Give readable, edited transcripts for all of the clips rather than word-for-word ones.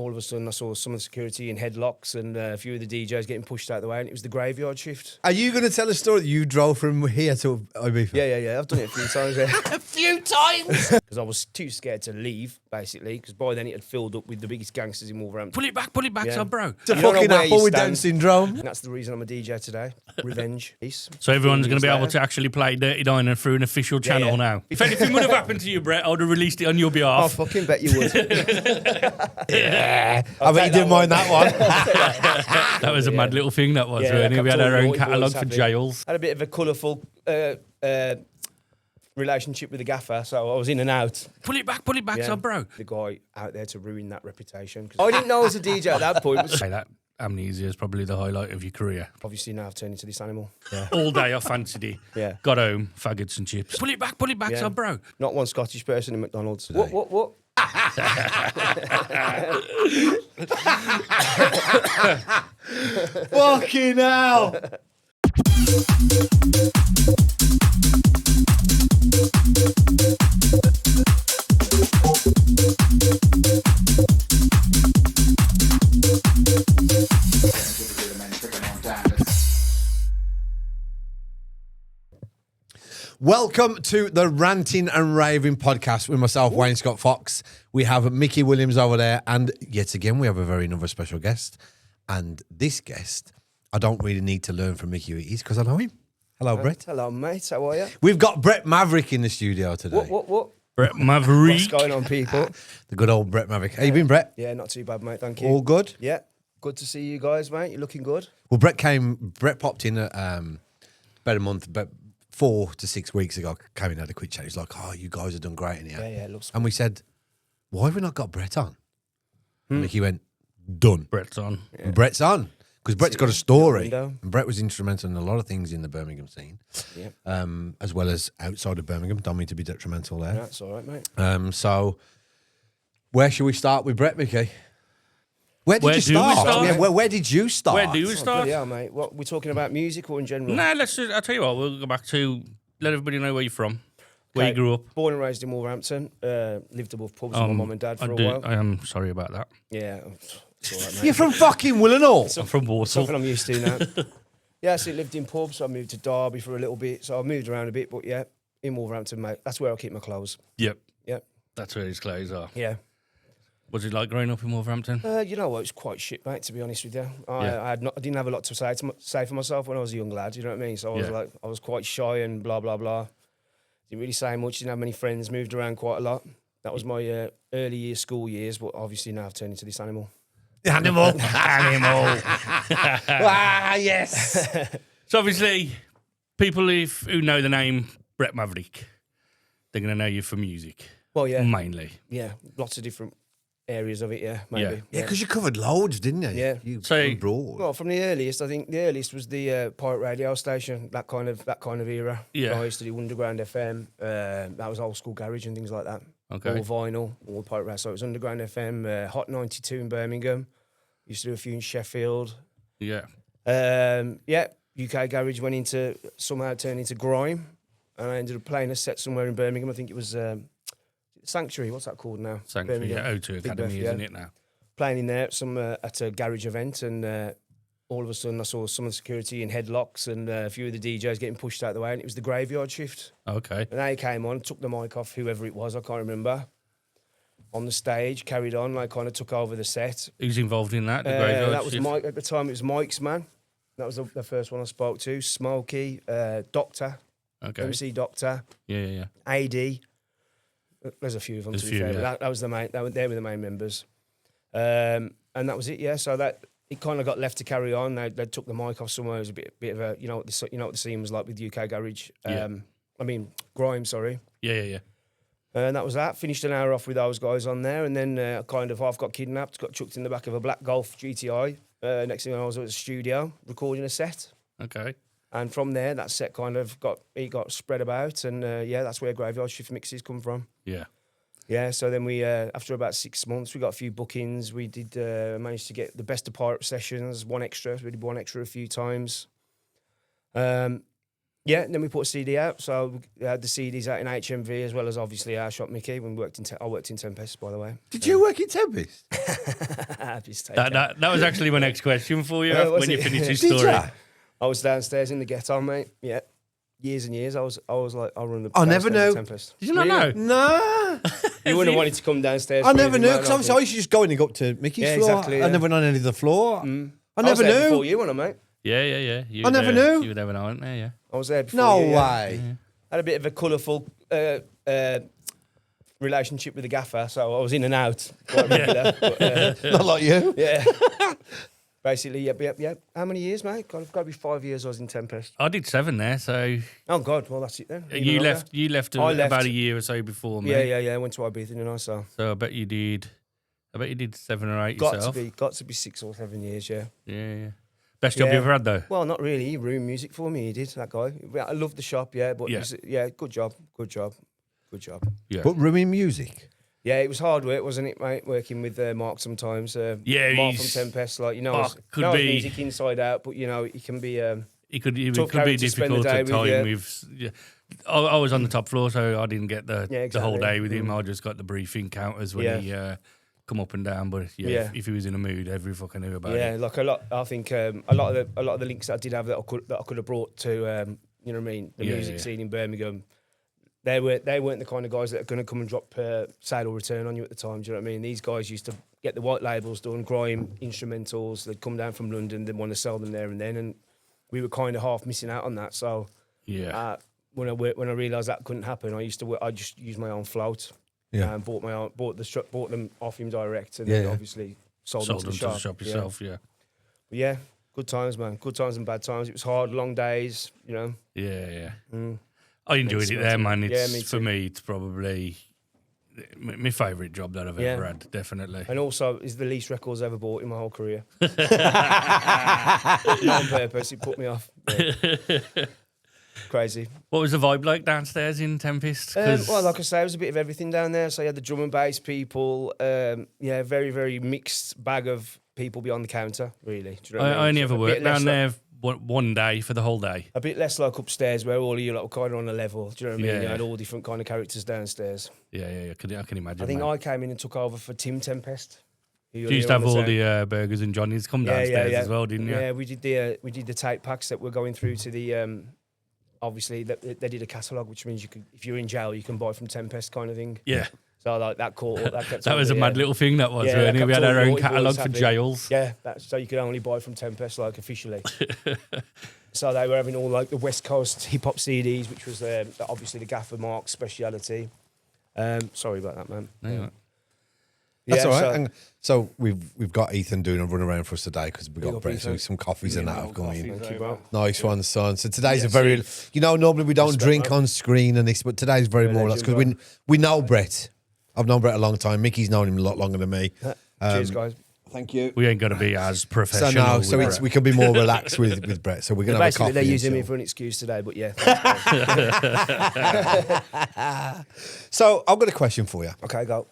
all of a sudden I saw some of the security in headlocks and a few of the DJs getting pushed out of the way, and it was the graveyard shift. Are you going to tell a story that you drove from here to Ibiza? Yeah. I've done it a few times. Yeah. A few times. Because I was too scared to leave, basically, because by then it had filled up with the biggest gangsters in Wolverhampton. Pull it back, Yeah. son, bro. It's a You don't know fucking where you apple with stand. Down syndrome. And that's the reason I'm a DJ today. Revenge. Peace. So everyone's going to be able Later. to actually play Dirty Diner through an official channel yeah. now. If anything would have happened to you, Brett, I would have released it on your I behalf. fucking bet you would. Yeah. I bet you didn't mind that one. That was a mad little thing, that was, Yeah, really. like We had I've our told own you, naughty catalogue boys for happy. jails. Had a bit of a colourful relationship with the gaffer, so I was in and out. Pull it back, Yeah. son, bro. The guy out there to ruin that reputation. 'Cause I didn't know I was a DJ at that point. But Say that Amnesia is probably the highlight of your career. obviously now I've turned into this animal. All day I fancied it. Yeah. Got home, faggots and chips. Pull it back, Yeah. son, bro. Not one Scottish person in McDonald's. Today. What? Fucking hell. Welcome to the Ranting and Raving Podcast with myself, Wayne Scott Fox. We have Mickey Williams over there, and yet again, we have a very another special guest. And this guest, I don't really need to learn from Mickey who he is because I know him. Hello, Brett. Hello, mate. How are you? We've got Brett Maverick in the studio today. What? Brett Maverick. What's going on, people? The good old Brett Maverick. How you been, Brett? Yeah, not too bad, mate. Thank you. All good? Yeah, good to see you guys, mate. You're looking good. Well, Brett popped in about a month, about 4 to 6 weeks ago, came in, had a quick chat. He's like, oh, you guys have done great in here. Yeah, it looks. And we said, why have we not got Brett on? And Mickey went, done. Brett's on. And Brett's on. Because Brett's got a story. window. And Brett was instrumental in a lot of things in the Birmingham scene, Yeah, as well as outside of Birmingham. Don't mean to be detrimental there. that's all right, mate. So, where should we start with Brett, Mickey? Where did Where you do we start? start? Yeah, where did you start? Where do we Oh, start? bloody hell, mate. What we're talking about, music or in general? Nah, I'll tell you what, we'll go back to let everybody know where you're from, where you Okay, grew up. Born and raised in Wolverhampton. Lived above pubs with my mum and dad for a while. I am sorry about that. Yeah, it's all right, mate. You're from fucking Willenhall. I'm from Warsaw. Something I'm used to now. Yeah, so I lived in pubs. So I moved to Derby for a little bit. So I moved around a bit, but yeah, in Wolverhampton, mate. That's where I keep my clothes. Yep, Yep. that's where his clothes are. Yeah. What's it like growing up in Wolverhampton? You know what? It was quite shit, mate. To be honest with you, I Yeah. I didn't have a lot to say for myself when I was a young lad. You know what I mean? So I was quite shy and blah blah blah. Didn't really say much. Didn't have many friends. Moved around quite a lot. That was my early years, school years. But obviously now I've turned into this animal. Animal. Ah, yes. So obviously, people who know the name Brett Maverick, they're going to know you for music, Well, yeah, mainly. yeah, lots of different areas of it. Yeah, maybe. Yeah, because you covered loads, didn't you? Yeah. You So- were broad. Well, from the earliest, I think the earliest was the pirate radio station, that kind of era. Yeah. I used to do Underground FM. That was old school garage and things like that. Okay. All vinyl, all pirate radio. So it was Underground FM, Hot 92 in Birmingham. Used to do a few in Sheffield. Yeah. Yeah, UK garage somehow turned into grime, and I ended up playing a set somewhere in Birmingham. I think it was Sanctuary. What's that called now? Sanctuary, Birmingham. O2 Big Academy, Beth, isn't yeah. it now? Playing in there at a garage event, and all of a sudden I saw some of the security in headlocks and a few of the DJs getting pushed out of the way, and it was the graveyard shift. Okay. And they came on, took the mic off whoever it was, I can't remember, on the stage, carried on, like kind of took over the set. Who's involved in that? The graveyard That was shift? Mike at the time. It was Mike's man. That was the first one I spoke to. Smokey, Doctor, Okay. MC Doctor, Yeah. AD. There's a few of them. There's to a be few, fair, but yeah. that was the main. They were the main members, and that was it. Yeah. So that it kind of got left to carry on. They took the mic off somewhere. It was a bit of a what the scene was like with UK garage. Yeah. I mean grime. Sorry. Yeah. And that was that. Finished an hour off with those guys on there, and then kind of half got kidnapped, got chucked in the back of a black Golf GTI. Next thing I was at the studio recording a set, Okay. and from there that set kind of got spread about, and that's where Graveyard Shift mixes come from. Yeah. Yeah, so then we after about 6 months we got a few bookings. We did manage to get the Best of Pirate sessions, one extra. We did one extra a few times. Yeah, and then we put a CD out. So we had the CDs out in HMV as well as obviously our shop, Mickey. When we worked in, I worked in Tempest, by the way. Did you work in Tempest? That was actually my next question for you Was when you it? finish your Did story. ya? I was downstairs in the ghetto, mate. Yeah, years and years. I was like, I run the. I never downstairs knew. at Tempest. Did you not know? No. You wouldn't have wanted to come downstairs. I for never anything, knew, mate, because I obviously I think. used to just go in and go up to Mickey's Yeah, floor. exactly, I yeah. never known any of the floor. I I was never there knew. before you, wasn't I, mate? Yeah. You I were never there- knew. You were there when I went there, yeah. I was there before No you, yeah. way. I had a bit of a colourful relationship with the gaffer, so I was in and out quite regular. But, Not like you. yeah. Basically, yeah. How many years, mate? Got to be 5 years I was in Tempest. I did 7 there, so Oh, God, well, that's it then. Even you longer. left. You left I left. about a year or so before me. Yeah. I went to Ibiza, didn't I? So So I bet you did 7 or 8 got yourself. to be 6 or 7 years, yeah. Yeah. Best job you Yeah. ever had though. Well, not really. He ruined music for me. He did, that guy. I loved the shop, yeah, but Yeah. good job. Yeah. But ruining music. Yeah, it was hard work, wasn't it, mate? Working with Mark sometimes. Yeah, Mark from he's- Tempest, like could knows be- music inside out, but he can be. It could be tough character to spend the difficult day at with, time. yeah. I was on the top floor, so I didn't get the whole exactly. day with him. I just got the briefing counters when he come up and down. But if he was in a mood, every fucking knew about Yeah, it. like a lot. I think a lot of the links that I did have that I could have brought to you know what I mean, the music scene in Birmingham. They weren't the kind of guys that are going to come and drop sale or return on you at the time. Do you know what I mean? These guys used to get the white labels done, grime instrumentals. They'd come down from London. They'd want to sell them there and then, and we were kind of half missing out on that. So when I realised that couldn't happen, I just used my own float. Yeah. And bought them off him direct, and then obviously sold them to the shop. yourself. Yeah. But yeah, good times, man. Good times and bad times. It was hard, long days, you know. Yeah. Mm. I enjoyed it there, man. It's me for too. me. It's probably my favourite job that I've ever had. Definitely. And also, it's the least records I ever bought in my whole career. Not on purpose. It put me off. Crazy. What was the vibe like downstairs in Tempest? 'Cause- Well, like I say, it was a bit of everything down there. So you had the drum and bass people. Very, very mixed bag of people behind the counter, really. Do you know what I only So ever a bit worked less down like- there one day for the whole day. A bit less like upstairs, where all of you lot were kind of on a level. Do you know what I mean? Yeah. You had all different kind of characters downstairs. Yeah. I can imagine. I think mate. I came in and took over for Tim Tempest. You used to have all the burgers and Johnny's come downstairs as well, didn't you? Yeah, we did the tape packs that were going through to the. Obviously, they did a catalogue, which means you could, if you're in jail, you can buy from Tempest, kind of thing. Yeah. So like that caught. That kept That was a mad little thing that was, Yeah, really. that We had kept our all own the catalogue boys for happy. jails. Yeah, so you could only buy from Tempest, like officially. So they were having all like the West Coast hip hop CDs, which was obviously the Gaffer Mark's speciality. Sorry about that, man. No, you're right. That's all right. So, And so we've got Ethan doing a run around for us today because we've got up, Brett, Ethan. some coffees and that have gone in. thank you, bro. Nice one, son. So today's a very, normally we don't Respect, drink man. on screen and this, but today's very more or less because we know Brett. I've known Brett a long time. Mickey's known him a lot longer than me. Cheers, guys. Thank you. We ain't got to be as So professional. no, with so Brett. we can be more relaxed with Brett. So we're gonna have a Basically, coffee. they're and using me chill. for an excuse today, but yeah. Thanks, guys. So I've got a question for you. Okay, go.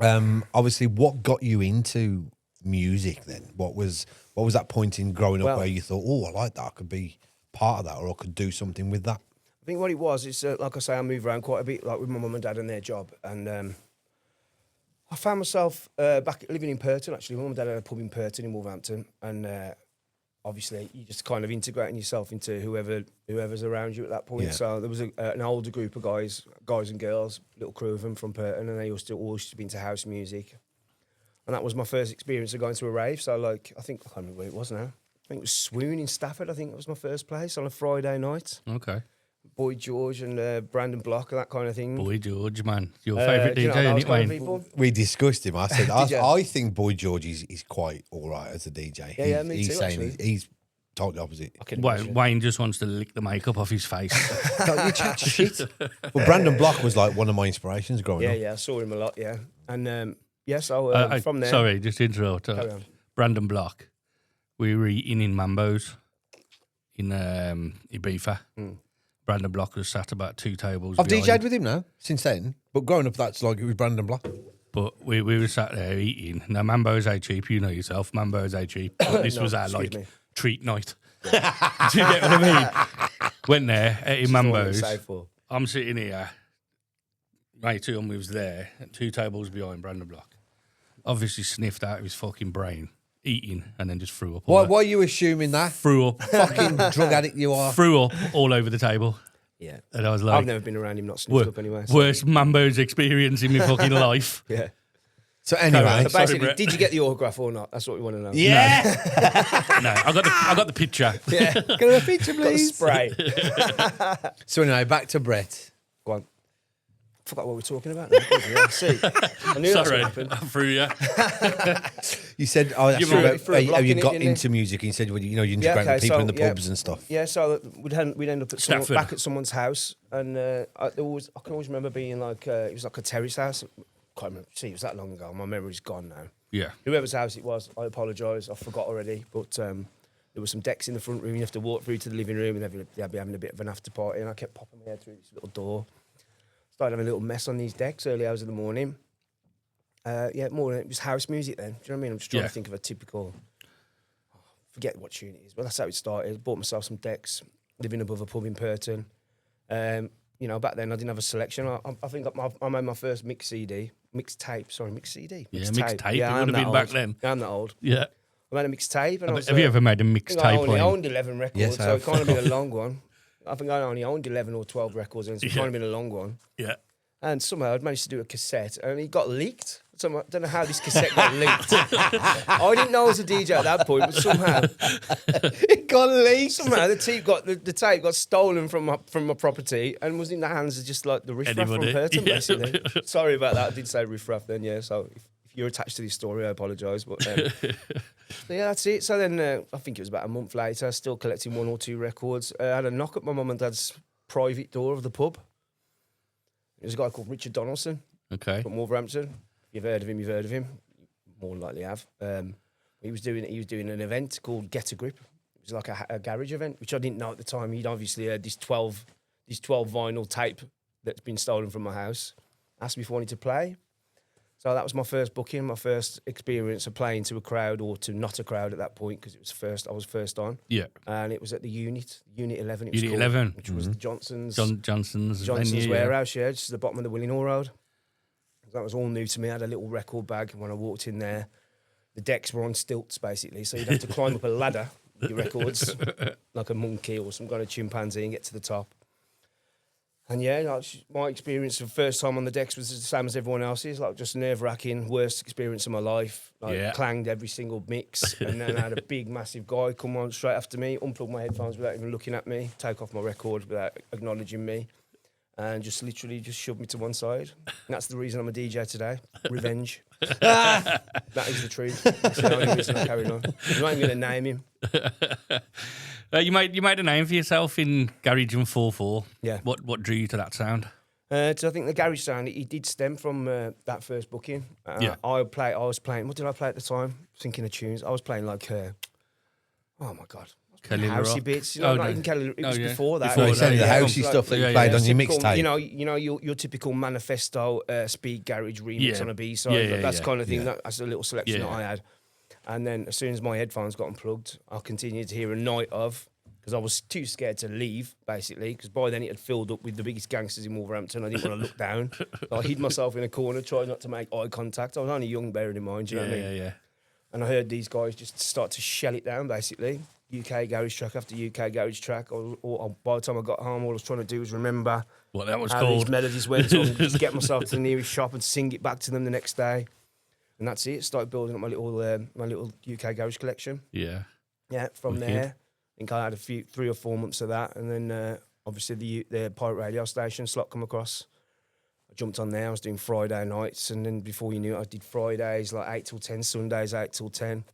Obviously, what got you into music then? What was that point in growing up Well- where you thought, oh, I like that, I could be part of that, or I could do something with that? I think what it was, it's like I say, I move around quite a bit, like with my mum and dad and their job, and I found myself back living in Purton. Actually, my mum and dad had a pub in Purton in Wolverhampton, and obviously you just kind of integrating yourself into whoever's around you at that point. Yeah. So there was an older group of guys and girls, little crew of them from Purton, and they all used to be into house music, and that was my first experience of going to a rave. So like, I can't remember where it was now. I think it was Swoon in Stafford. I think it was my first place on a Friday night. Okay. Boy George and Brandon Block and that kind of thing. Boy George, man. Your favourite do you know DJ, those ain't it, kind of Wayne? people? We discussed him. I said, Did you? I think Boy George is quite all right as a DJ. Yeah, me he's too, saying actually. he's totally opposite. I can imagine. Wayne just wants to lick the makeup off his face. Don't you chat shit. Well, Brandon Block was like one of my inspirations growing up. Yeah, I saw him a lot, yeah. And so from there... Sorry, just to interrupt. Carry on. Brandon Block. We were eating in Mambo's in Ibiza. Brandon Block was sat about 2 tables I've behind. DJ'd with him now since then, but growing up, that's like it was Brandon Block. But we were sat there eating. Now, Mambo's ain't cheap, you know yourself. Mambo's ain't cheap. But this was our, excuse me. treat night. Do you get what I mean? Went there, ate in Mambo's. Safe for. I'm sitting here. Mate, who was there, 2 tables behind Brandon Block. Obviously sniffed out of his fucking brain, eating, and then just threw up. Why are you assuming that? Threw up. Fucking drug addict you are. Threw up all over the table. Yeah. And I was like... I've never been around him not sniffed up anyway. So. Worst Mambo's experience in my fucking life. Yeah. So anyway... So basically, did you get the autograph or not? That's what we want to know. Yeah! No, I got the picture. Yeah. Can I have a picture, please? Got a spray. So anyway, back to Brett. Go on. I forgot what we were talking about now. Yeah, see. I knew Sorry, that's what happened. I threw you. You said, how threw a block you in it, got didn't into music, and you said, you integrate people in the pubs and stuff. Yeah, so we'd end up Stratford. back at someone's house, and I can always remember being like, it was like a terrace house. Can't remember. See, it was that long ago. My memory's gone now. Yeah. Whoever's house it was, I apologise. I forgot already. But there were some decks in the front room. You have to walk through to the living room, and they'd be having a bit of an after party. And I kept popping my head through this little door. Started having a little mess on these decks early hours of the morning. It was house music then. Do you know what I mean? I'm just trying to think of a typical. Forget what tune it is, but that's how it started. Bought myself some decks, living above a pub in Purton. Back then I didn't have a selection. I think I made my first mix CD. Mixtape. Yeah, mixtape. Yeah, it would have been back then. I'm that old. Yeah. I made a mixtape. Have you ever made a mixtape? I owned 11 records, yes, so it kind of been a long one. I think I only owned 11 or 12 records, and so it's kind of been a long one. Yeah. And somehow I'd managed to do a cassette, and it got leaked. I don't know how this cassette got leaked. I didn't know I was a DJ at that point, but somehow It got leaked. Somehow the tape got stolen from my property and was in the hands of just like the riffraff from Purton, basically. Sorry about that. I did say riffraff then, yeah. So if you're attached to this story, I apologise. But so yeah, that's it. So then I think it was about a month later, still collecting 1 or 2 records. I had a knock at my mum and dad's private door of the pub. It was a guy called Richard Donaldson. Okay. From Wolverhampton. If you've heard of him, you've heard of him. More than likely have. He was doing an event called Get a Grip. It was like a garage event, which I didn't know at the time. He'd obviously heard this 12 vinyl tape that's been stolen from my house. Asked me if I wanted to play. So that was my first booking, my first experience of playing to a crowd or to not a crowd at that point, because I was first on. Yeah. And it was at the Unit 11. Unit 11. Which was the Johnson's Johnson's venue, warehouse, yeah, just at the bottom of the Willinghall Road. That was all new to me. I had a little record bag, and when I walked in there, the decks were on stilts, basically, so you'd have to climb up a ladder with your records, like a monkey or some kind of chimpanzee, and get to the top. And yeah, my experience of first time on the decks was the same as everyone else's, like just nerve-wracking, worst experience of my life. Clanged every single mix, and then I had a big, massive guy come on straight after me, unplug my headphones without even looking at me, take off my record without acknowledging me, and just literally just shoved me to one side. And that's the reason I'm a DJ today. Revenge. That is the truth. That's the only reason I carried on. I'm not even going to name him. You made a name for yourself in Garage and 4/4. Yeah. What drew you to that sound? So I think the garage sound, it did stem from that first booking. Yeah. I was playing, what did I play at the time? Thinking of tunes. I was playing like, oh my God. Kelly Housey Rock. bits, not even Kelly. It was before that. Before the Yeah. housey stuff that you played on your Typical, mixtape. your typical Manifesto speed garage remix on a B side. Yeah, That's kind of thing. Yeah. That's a little selection that I had. And then as soon as my headphones got unplugged, I continued to hear a night of, because I was too scared to leave, basically, because by then it had filled up with the biggest gangsters in Wolverhampton. I didn't want to look down. So I hid myself in a corner, tried not to make eye contact. I was only young, bearing in mind, you know what I mean? Yeah. And I heard these guys just start to shell it down, basically. UK garage track after UK garage track. By the time I got home, all I was trying to do was remember What that was how called. these melodies went on, just get myself to the nearest shop and sing it back to them the next day. And that's it. Started building up my little UK garage collection. Yeah. Yeah, from Wicked. there, I think I had 3 or 4 months of that. And then obviously the pirate radio station slot come across. I jumped on there. I was doing Friday nights. And then before you knew it, I did Fridays like 8 till 10, Sundays 8 till 10.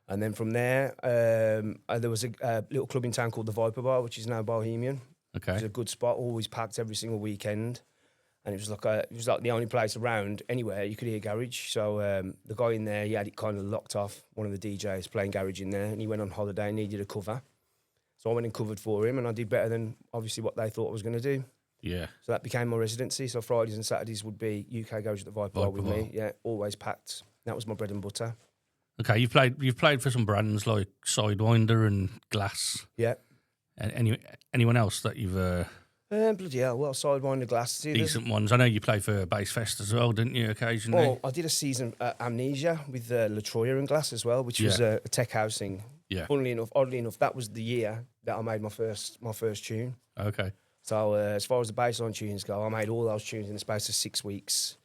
And then from there was a little club in town called the Viper Bar, which is now Bohemian. Okay. It was a good spot, always packed every single weekend. And it was like the only place around anywhere you could hear garage. So the guy in there, he had it kind of locked off, one of the DJs playing garage in there, and he went on holiday and needed a cover. So I went and covered for him, and I did better than obviously what they thought I was going to do. Yeah. So that became my residency. So Fridays and Saturdays would be UK Garage at the Viper Bar with me. Yeah, always packed. That was my bread and butter. Okay, you've played for some brands like Sidewinder and Glass. Yeah. Anyone else that you've Bloody hell, well, Sidewinder the Glass. decent ones? I know you play for Bass Fest as well, didn't you? Occasionally. Well, I did a season at Amnesia with Latroya and Glass as well, which was a tech house thing. Yeah. Oddly enough, that was the year that I made my first tune. Okay. So as far as the bassline tunes go, I made all those tunes in the space of 6 weeks.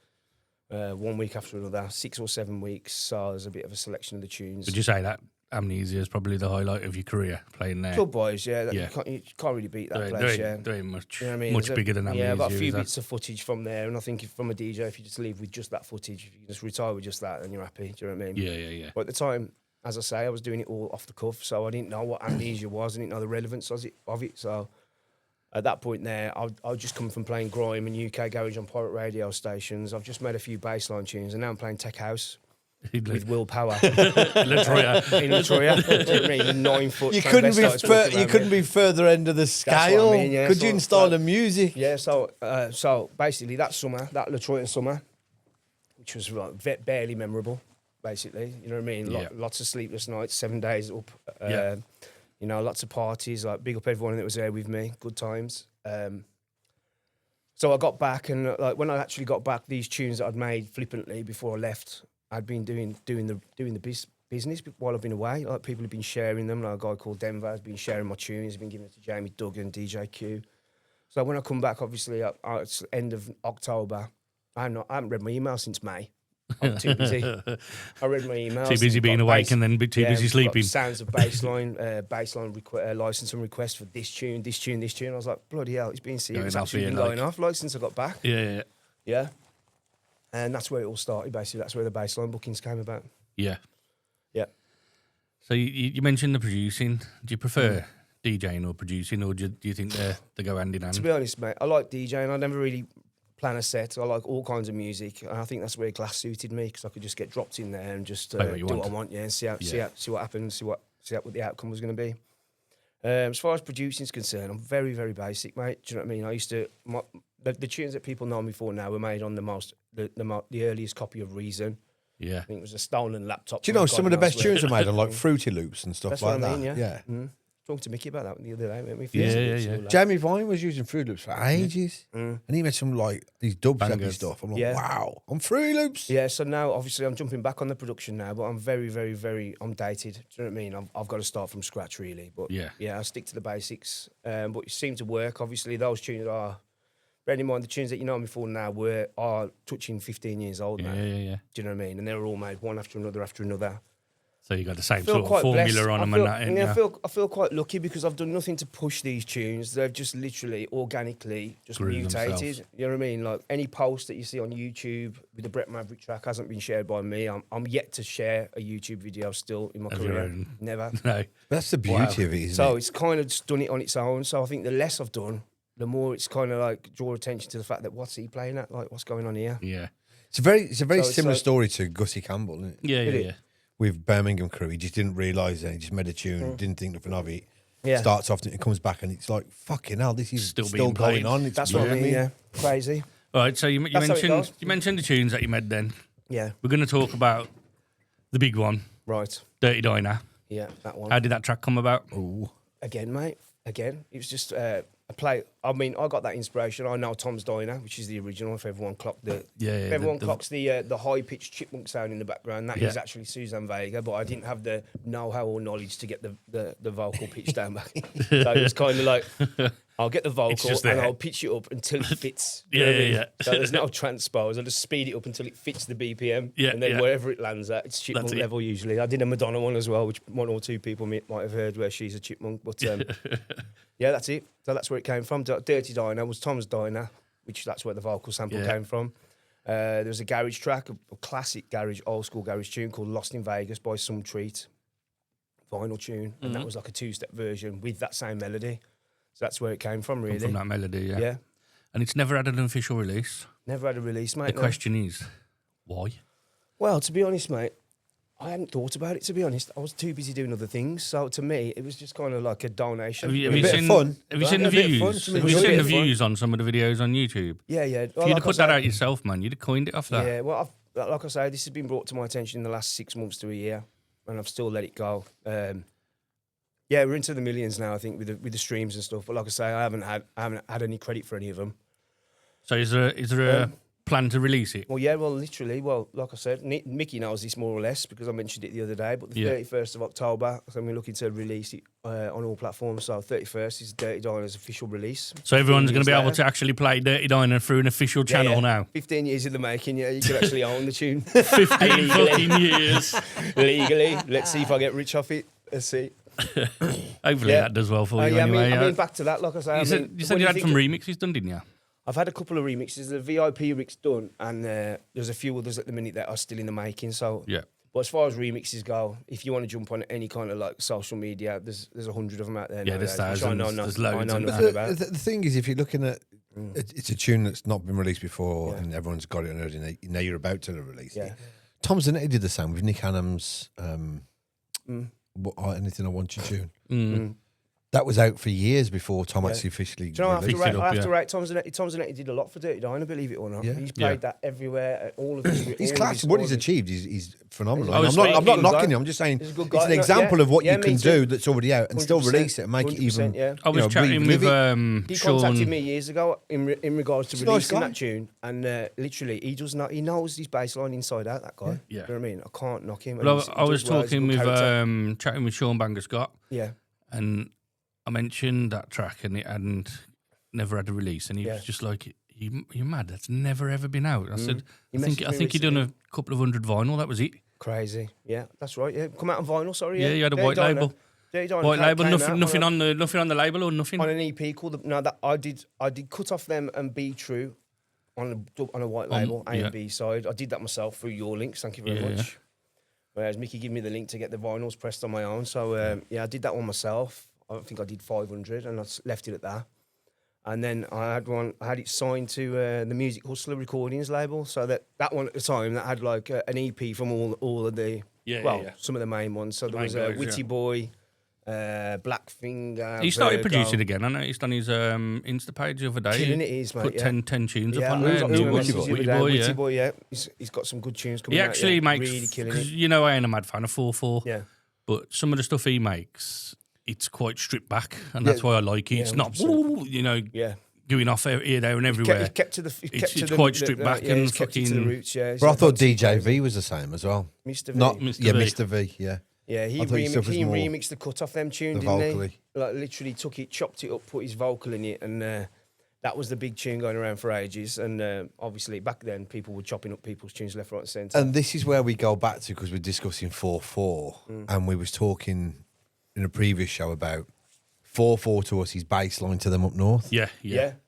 1 week after another, 6 or 7 weeks. So there's a bit of a selection of the tunes. Would you say that Amnesia is probably the highlight of your career playing there? Club Boys, yeah. Yeah. You can't really beat that place, There ain't much, You know what I mean? much bigger than Amnesia. Yeah, I've got a few is that? bits of footage from there, and I think if, from a DJ, if you just leave with just that footage, if you just retire with just that, then you're happy. Do you know what I mean? Yeah. But at the time, as I say, I was doing it all off the cuff, so I didn't know what Amnesia was. I didn't know the relevance of it. So at that point there, I just come from playing grime and UK garage on pirate radio stations. I've just made a few bassline tunes, and now I'm playing tech house with willpower. Latroya. In Latroya. Do you know what I mean? 9 foot. You couldn't be further end of the scale. I mean, yeah. Could So, you install the music? Yeah, so basically that Latroya summer, which was like barely memorable, basically. You know what I mean? Yeah. Lots of sleepless nights, 7 days up. Yeah. You know, lots of parties. Like big up everyone that was there with me. Good times. So I got back, and like when I actually got back, these tunes that I'd made flippantly before I left, I'd been doing the business while I've been away. Like people have been sharing them. Like a guy called Denver has been sharing my tunes. He's been giving it to Jamie Duggan, DJ Q. So when I come back, obviously, it's the end of October. I haven't read my email since May. I'm too busy. I read my emails. Too busy being awake and then too busy sleeping. Sounds of bassline, license and request for this tune. I was like, bloody hell, it's been serious. It's actually been going off like since I got back. Yeah. And that's where it all started, basically. That's where the bassline bookings came about. Yeah. Yeah. So you mentioned the producing. Do you prefer DJing or producing, or do you think they go hand in hand? To be honest, mate, I like DJing. I never really plan a set. I like all kinds of music, and I think that's where Glass suited me, because I could just get dropped in there and just do what I want, and see what happens, see what the outcome was going to be. As far as producing is concerned, I'm very, very basic, mate. Do you know what I mean? I used to the tunes that people know me for now were made on the earliest copy of Reason. Yeah, I think it was a stolen laptop. Do you know some of the best tunes are made on like Fruity Loops and stuff That's like what I mean, that? Yeah. Mm-hmm. Talking to Mickey about that the other day, weren't we? Yeah. Jamie Vine was using Fruity Loops for ages, and he made some like these dubstep and stuff. I'm like, wow, on Fruity Loops. Yeah. So now, obviously, I'm jumping back on the production now, but I'm very, very, very, I'm dated. Do you know what I mean? I've got to start from scratch, really. But yeah, I stick to the basics. But it seemed to work. Obviously, those tunes are. Bearing in mind, the tunes that you know me for now are touching 15 years old now. Yeah. Do you know what I mean? And they were all made one after another. So you got the same sort of formula on them and that, yeah, I feel quite lucky because I've done nothing to push these tunes. They've just literally organically just mutated. Themselves. You know what I mean? Like any post that you see on YouTube with the Brett Maverick track hasn't been shared by me. I'm yet to share a YouTube video still in my career. Never. No. That's the beauty of it, isn't so it? it's kind of just done it on its own. So I think the less I've done, the more it's kind of like draw attention to the fact that what's he playing at? Like what's going on here? Yeah. It's a very similar story to Gussie Campbell, isn't it? Yeah. With Birmingham Crew, he just didn't realise it. He just made a tune, didn't think nothing of it. Yeah. Starts off and it comes back, and it's like fucking hell. This is still being going played. on. It's That's what I mean. Yeah, crazy. All right. So you That's how it mentioned goes. you mentioned the tunes that you made. Then Yeah. we're going to talk about the big one, Right. Dirty Diner. Yeah, that one. How did that track come about? Again, mate. Again, it was just a play. I mean, I got that inspiration. I know Tom's Diner, which is the original. If everyone clocked if everyone clocks the high pitched chipmunk sound in the background, that is actually Suzanne Vega. But I didn't have the know-how or knowledge to get the vocal pitch down back. So it was kind of like I'll get the vocal and I'll pitch it up until it fits. You know what I mean? So there's no transpose. I'll just speed it up until it fits the BPM, and then wherever it lands at, it's chipmunk level usually. I did a Madonna one as well, which one or two people might have heard, where she's a chipmunk. But yeah, that's it. So that's where it came from. Dirty Diner was Tom's Diner, which that's where the vocal sample came from. There was a garage track, a classic garage, old school garage tune called Lost in Vegas by Some Treat, vinyl tune, and that was like a 2-step version with that same melody. So that's where it came from, really. From that melody, Yeah. And it's never had an official release. Never had a release, mate. The question is, why? Well, to be honest, mate, I hadn't thought about it, to be honest. I was too busy doing other things. So to me, it was just kind of like a donation. Have you bit seen, of fun. Have you seen the A bit of views? fun. Have you seen the views on some of the videos on YouTube? Yeah. If Well, you'd like have put that out yourself, man, you'd have coined it off that. Yeah, well, like I say, this has been brought to my attention in the last 6 months to a year, and I've still let it go. Yeah, we're into the millions now, I think, with the streams and stuff. But like I say, I haven't had any credit for any of them. So is there a plan to release it? Well, yeah, literally. Well, like I said, Mickey knows this more or less because I mentioned it the other day. But the 31st of October, so we're looking to release it on all platforms. So 31st is Dirty Diner's official release. So everyone's going to be able to actually play Dirty Diner through an official channel now. 15 years in the making, yeah. You can actually own the tune. 15 fucking years. Legally. Let's see if I get rich off it. Let's see. Hopefully that does well for you anyway. I mean, back to that, like I say. You said you had some remixes done, didn't you? I've had a couple of remixes. The VIP mix done, and there's a few others at the minute that are still in the making. So, but as far as remixes go, if you want to jump on any kind of like social media, there's 100 of them out there. Yeah, there's thousands. There's loads. The thing is, if you're looking at, it's a tune that's not been released before, and everyone's got it already. Now you're about to release it. Tom Zanetti did the same with Nick Hannum's Anything I Want You tune. That was out for years before Tom actually officially. Do you know, I have to rate Tom Zanetti. Tom Zanetti did a lot for Dirty Diner, believe it or not. Yeah. He's played that everywhere. At all of his. He's class. What he's achieved is phenomenal. I'm not knocking him. I'm just saying it's an example of what you can do that's already out and still release it and make it even. I was chatting with he contacted me years ago in regards to releasing that tune, and literally he knows his bass line inside out. That guy. Yeah. You know what I mean? I can't knock him. Well, I was talking with chatting with Sean Banger Scott. Yeah. And I mentioned that track and it hadn't never had a release, and he was just like, "You're mad? That's never ever been out." I said, "I think he done a couple of 100 vinyl. That was it." Crazy, yeah, that's right. Yeah, come out on vinyl. Sorry, yeah, you had a white label. White label, nothing on the label or nothing on an EP called. That I did Cut Off Them and Be True on a white label A and B side. I did that myself through your links. Thank you very much. Whereas Mickey gave me the link to get the vinyls pressed on my own. So I did that one myself. I think I did 500 and I left it at that. And then I had it signed to the Music Hustler Recordings label. So that one at the time, that had like an EP from all of the, some of the main ones. So there was Witty Boy, Blackfinger. He started producing again. I noticed on his Insta page the other day. Killing it is, mate. Put 10 tunes up on there. Witty Boy, yeah. He's got some good tunes coming out. He actually makes, really killing because it. you know I ain't a mad fan of 4/4. Yeah. But some of the stuff he makes, it's quite stripped back, and that's why I like it. It's not, going off here, there, and everywhere. He kept to the. It's quite stripped back and fucking. To the roots, but I thought DJ V was the same as well. Mr. V. Not Mr. V. Mr. V. Yeah. Yeah, he remixed the Cut Off Them tune, didn't he? Like literally took it, chopped it up, put his vocal in it, and that was the big tune going around for ages. And obviously back then, people were chopping up people's tunes left, right, and centre. And this is where we go back to, because we're discussing 4/4, and we was talking in a previous show about 4/4 to us is baseline to them up north. Yeah,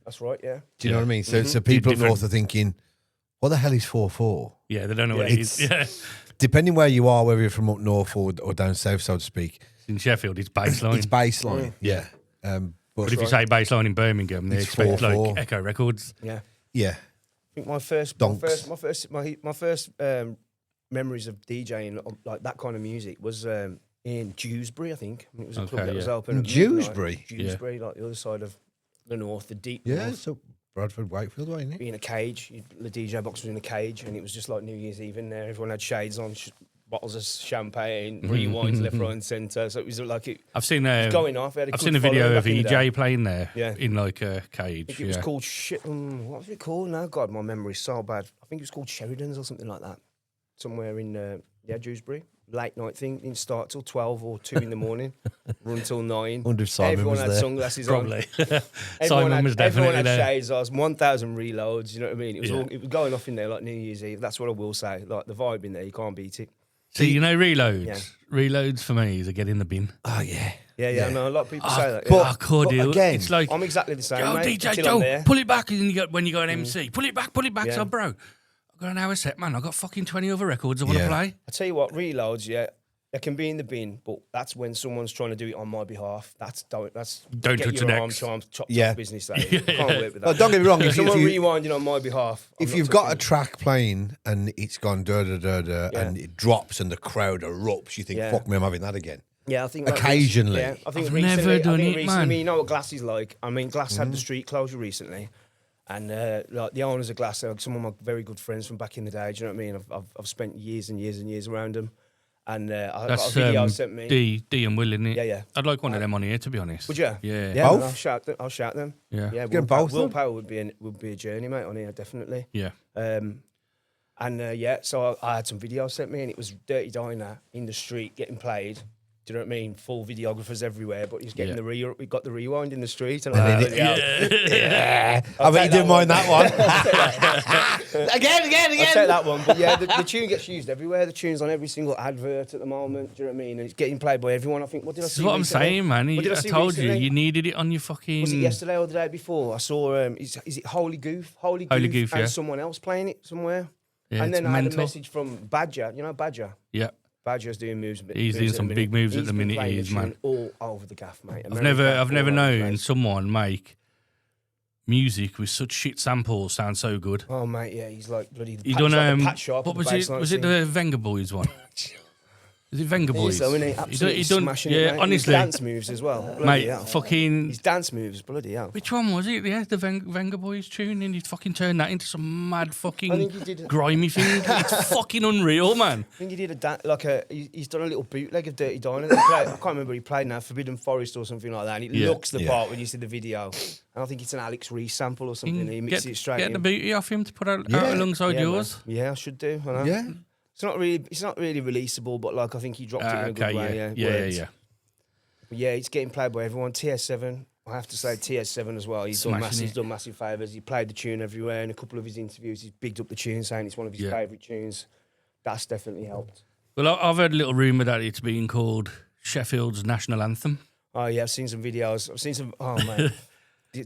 that's right. Yeah. Do you know what I mean? So people up north are thinking, what the hell is 4/4? Yeah, they don't know what it is. Yeah. Depending where you are, whether you're from up north or down south, so to speak. In Sheffield, it's baseline. It's baseline. Yeah. But if you say baseline in Birmingham, they expect 4/4. like Echo Records. Yeah. Yeah. I think my first memories of DJing like that kind of music was in Dewsbury, I think. It was a club that was open. In Dewsbury? Dewsbury, like the other side of the north, the deep north. So Bradford, Wakefield, wasn't it? Be in a cage. The DJ box was in a cage, and it was just like New Year's Eve in there. Everyone had shades on, bottles of champagne, rewinds left, right, and centre. So it was like it. I've seen going off. I've seen a video of EJ playing there in like a cage. I think it was called what was it called? No, God, my memory's so bad. I think it was called Sheridan's or something like that. Somewhere in Dewsbury. Late night thing. Didn't start till 12 or 2 in the morning. Run till 9. Wonder if Simon everyone was had there. Sunglasses Probably. on. Simon was definitely everyone had there. shades on. 1,000 reloads. You know what I mean? It was all, it was going off in there like New Year's Eve. That's what I will say. Like the vibe in there, you can't beat it. See, you know, reloads. Reloads for me is a get in the bin. Oh yeah. Yeah. No, a lot of people say that. But again, it's like I'm exactly the same. Yo, mate, DJ until I'm Joe, there. pull it back, and when you go an MC, pull it back. So, bro, I've got an hour set, man. I've got fucking 20 other records I want to play. I tell you what, reloads, they can be in the bin, but that's when someone's trying to do it on my behalf. Don't touch your the arm, decks. chop business. That is. I can't work with that. No, don't get me wrong. If someone rewinding on my behalf, if you've got a track playing and it's gone and it drops and the crowd erupts, you think, "Fuck me, I'm having that again." Yeah, I think occasionally. I think I've recently, never done it, man. You know what Glass is like? I mean, Glass had the street closure recently, and like the owners of Glass, some of my very good friends from back in the day. Do you know what I mean? I've spent years and years and years around them, And I That's got a video sent me. D and Will, isn't it? Yeah. I'd like one of them on here, to be honest. Would you? Yeah. Yeah, Both? I'll shout them. Yeah. Willpower would be a journey, mate, on here, definitely. Yeah. So I had some videos sent me, and it was Dirty Diner in the street getting played. Do you know what I mean? Full videographers everywhere, but he's getting we got the rewind in the street. And I bet you didn't mind that one. Again. I'll take that one. But yeah, the tune gets used everywhere. The tune's on every single advert at the moment. Do you know what I mean? And it's getting played by everyone. I think, what did I see? This is what recently? I'm saying, man. I told you needed it on your fucking... Was it yesterday or the day before? I saw, is it Holy Goof? Holy Goof, and someone else playing it somewhere. Yeah, and then I mental. had a message from Badger. You know Badger? Yeah. Badger's doing moves. He's doing some big moves at the minute. He is, man. All over the gaff, mate. I've never known someone make music with such shit samples sound so good. Oh, mate, yeah, he's like bloody. He done Pat Sharp. What was it? Was it the Venga Boys one? Is it Venga Boys? He done smashing it, mate. Honestly, his dance moves as well, bloody mate. Hell. Fucking his dance moves, bloody hell. Which one was it? Yeah, the Venga Boys tune, and he fucking turned that into some mad fucking grimy thing. It's fucking unreal, man. I think he did he's done a little bootleg of Dirty Diner. I can't remember. He played now Forbidden Forest or something like that, and it looks the part when you see the video. And I think it's an Alex Reese sample or something. He mixed it straight in. Get the booty off him to put out alongside yours. Man. Yeah, I should do. I know. Yeah. It's not really releasable, but like I think he dropped it in a good way. Yeah. But yeah, it's getting played by everyone. TS7, I have to say TS7 as well. He's done massive favours. He played the tune everywhere. In a couple of his interviews, he's bigged up the tune, saying it's one of his favourite tunes. That's definitely helped. Well, I've heard a little rumour that it's being called Sheffield's national anthem. Oh yeah, I've seen some videos. I've seen some. Oh man.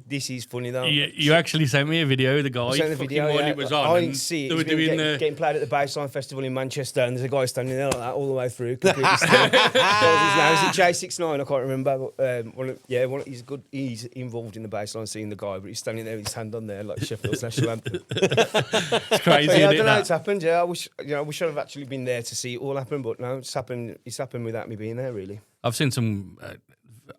This is funny though. You actually sent me a video of the guy. Sent the video, when it was on. I didn't see it. They were doing getting played at the Baseline Festival in Manchester, and there's a guy standing there like that all the way through. Completely still. What was his name? Is it J69? I can't remember. But, he's involved in the Baseline scene. The guy, but he's standing there with his hand on there like Sheffield's national anthem. It's crazy. I don't know how it's happened. Yeah, I wish I'd have actually been there to see it all happen, but no, it's happened. It's happened without me being there. Really, I've seen some.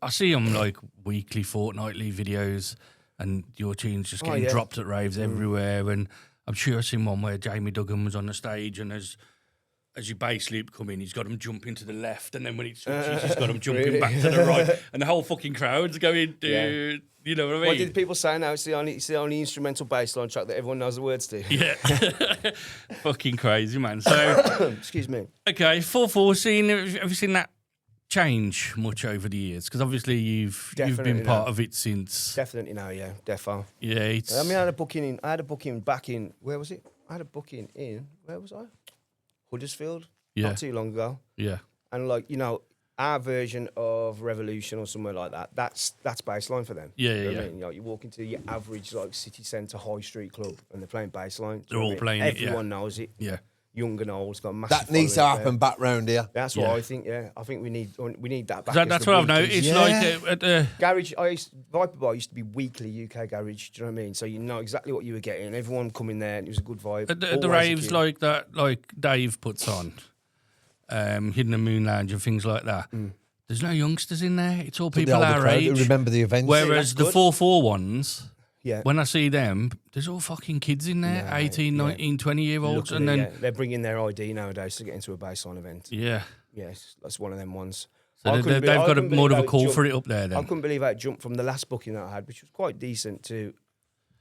I see them like weekly, fortnightly videos. And your tune's just getting dropped at raves everywhere. And I'm sure I've seen one where Jamie Duggan was on the stage, and as your bass loop come in, he's got him jumping to the left, and then when it switches, he's got him jumping back to the right, and the whole fucking crowd's going, dude. You know what I mean? What did people say now? It's the only instrumental bass line track that everyone knows the words to. Yeah, fucking crazy, man. So, excuse me. Okay, 4/4 scene. Have you seen that change much over the years? Because obviously you've been part of it since. Definitely now, yeah, defo. Yeah, it's. I mean, I had a booking back in. Where was it? I had a booking in. Where was I? Huddersfield. Yeah. Not too long ago. Yeah. And our version of Revolution or somewhere like that. That's baseline for them. Yeah, you know what I mean? You walk into your average city centre high street club and they're playing baseline. They're all playing it. Everyone knows it. Yeah. Young and old, it's got a massive. That needs to happen back round here. That's what I think. Yeah, I think we need that back. That's what I've noticed. It's like at the garage. Viper Bar used to be weekly UK garage. Do you know what I mean? So you know exactly what you were getting. Everyone coming there, and it was a good vibe. At the raves like that, like Dave puts on, Hidden and Moon Lounge and things like that. There's no youngsters in there. It's all people our age. Remember the events. Whereas the 4/4 ones. Yeah. When I see them, there's all fucking kids in there, 18, 19, 20-year-olds. And then they're bringing their ID nowadays to get into a baseline event. Yeah. Yes, that's one of them ones. So they've got more of a call for it up there then. I couldn't believe how it jumped from the last booking that I had, which was quite decent, to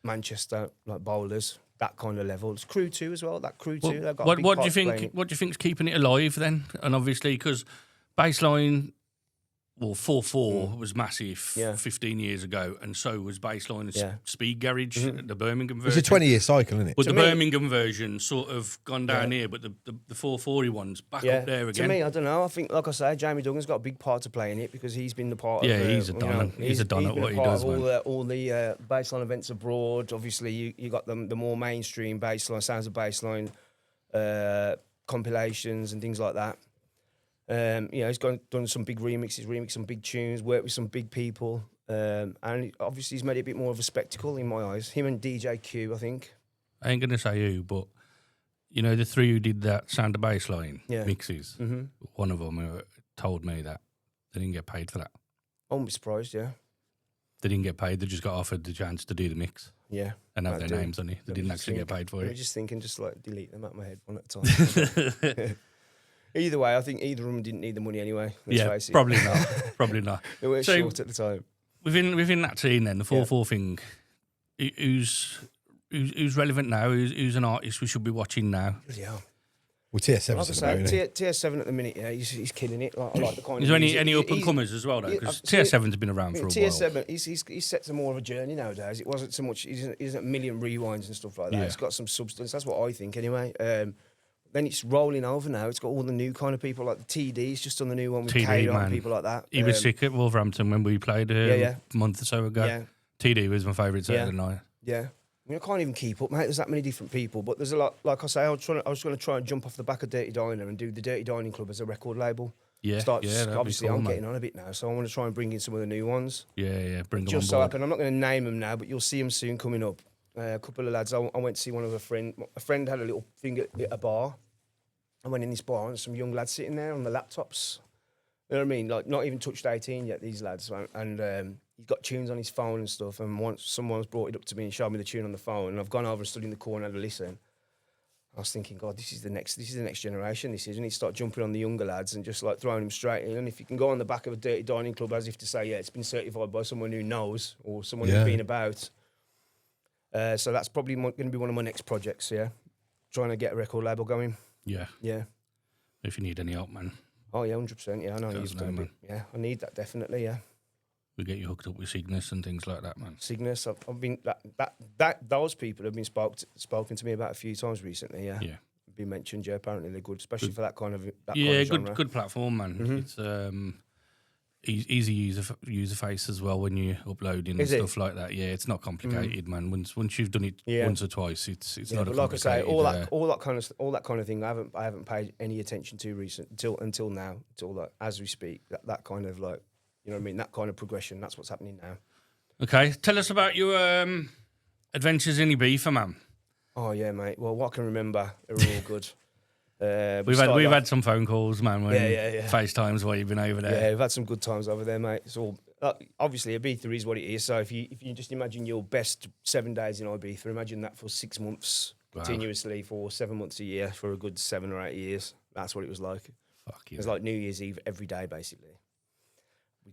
Manchester, like Bowlers, that kind of level. It's Crew 2 as well, that Crew 2. What do you think? What do you think's keeping it alive then? And obviously, because baseline... Well, 4/4 was massive 15 years ago, and so was Baseline and Speed Garage, the Birmingham version. It's a 20-year cycle, isn't it? But the Birmingham version sort of gone down here, but the 440 one's back up there again. To me, I don't know. I think, like I say, Jamie Duggan's got a big part to play in it because he's been the part of... he's a don. He's a don at what he does, man. All the Baseline events abroad. Obviously, you got the more mainstream Baseline, Sounds of Baseline compilations and things like that. He's done some big remixed some big tunes, worked with some big people, and obviously he's made it a bit more of a spectacle in my eyes. Him and DJ Q, I think. I ain't gonna say who, but the three who did that Sound of Baseline mixes. Mm-hmm. One of them told me that they didn't get paid for that. I wouldn't be surprised. Yeah, they didn't get paid. They just got offered the chance to do the mix. Yeah, and have their names on it. They didn't actually get paid for it. I was just thinking, just like delete them out of my head one at a time. Either way, I think either of them didn't need the money anyway. Let's face it. Probably not. Probably not. They were short at the time. Within that team, then the 4-4 thing, who's relevant now? Who's an artist we should be watching now? Yeah. Well, TS7's Like I say, TS7 at the minute, yeah, he's killing it. Like, I like the kind Is there of music. any up and comers as well, though? Because TS7's been around for a while. TS7, he's set to more of a journey nowadays. It wasn't so much, he isn't a million rewinds and stuff like that. It's got some substance. That's what I think, anyway. Then it's rolling over now. It's got all the new kind of people, like the TD's just on the new one with K and people like that. He was sick at Wolverhampton when we played a month or so ago. Yeah. TD was my favourite Saturday night. Yeah. I mean, I can't even keep up, mate. There's that many different people, but there's a lot. Like I say, I was going to try and jump off the back of Dirty Diner and do the Dirty Dining Club as a record label. Yeah, Obviously, cool, I'm getting on a bit now, so I want to try and bring in some of the new ones. Yeah, bring them Just on so board. happen, I'm not going to name them now, but you'll see them soon coming up. A couple of lads. I went to see one of a friend. A friend had a little thing at a bar. I went in this bar and some young lads sitting there on the laptops. You know what I mean? Like not even touched 18 yet. These lads, and he's got tunes on his phone and stuff. And once someone's brought it up to me and showed me the tune on the phone, and I've gone over and stood in the corner and had a listen. I was thinking, God, this is the next generation. This is, and he start jumping on the younger lads and just like throwing them straight in. And if you can go on the back of a Dirty Dining Club as if to say, yeah, it's been certified by someone who knows or someone who's been about. So that's probably going to be one of my next projects. Yeah, trying to get a record label going. Yeah. If you need any help, man. Oh yeah, 100%. Yeah, I know you've done it. Yeah, I need that definitely. Yeah. We get you hooked up with Cygnus and things like that, man. Cygnus, I've been those people have been spoken to me about a few times recently. Yeah. Been mentioned. Yeah, apparently they're good, especially for that kind of good platform, man. Mm-hmm. It's easy user face as well when you're uploading and stuff like that. Yeah, it's not complicated, man. Once you've done it once or twice, it's not. But like I say, all that kind of thing, I haven't paid any attention to until now, as we speak. That kind of like, you know what I mean, that kind of progression. That's what's happening now. Okay, tell us about your adventures in Ibiza, man. Oh yeah, mate. Well, what I can remember, they're all good. We've had some phone calls, man. When FaceTimes while you've been over there. Yeah, we've had some good times over there, mate. It's all obviously Ibiza is what it is. So if you just imagine your best 7 days in Ibiza, imagine that for 6 months continuously for 7 months a year for a good 7 or 8 years. That's what it was like. Fuck yeah. It was like New Year's Eve every day, basically.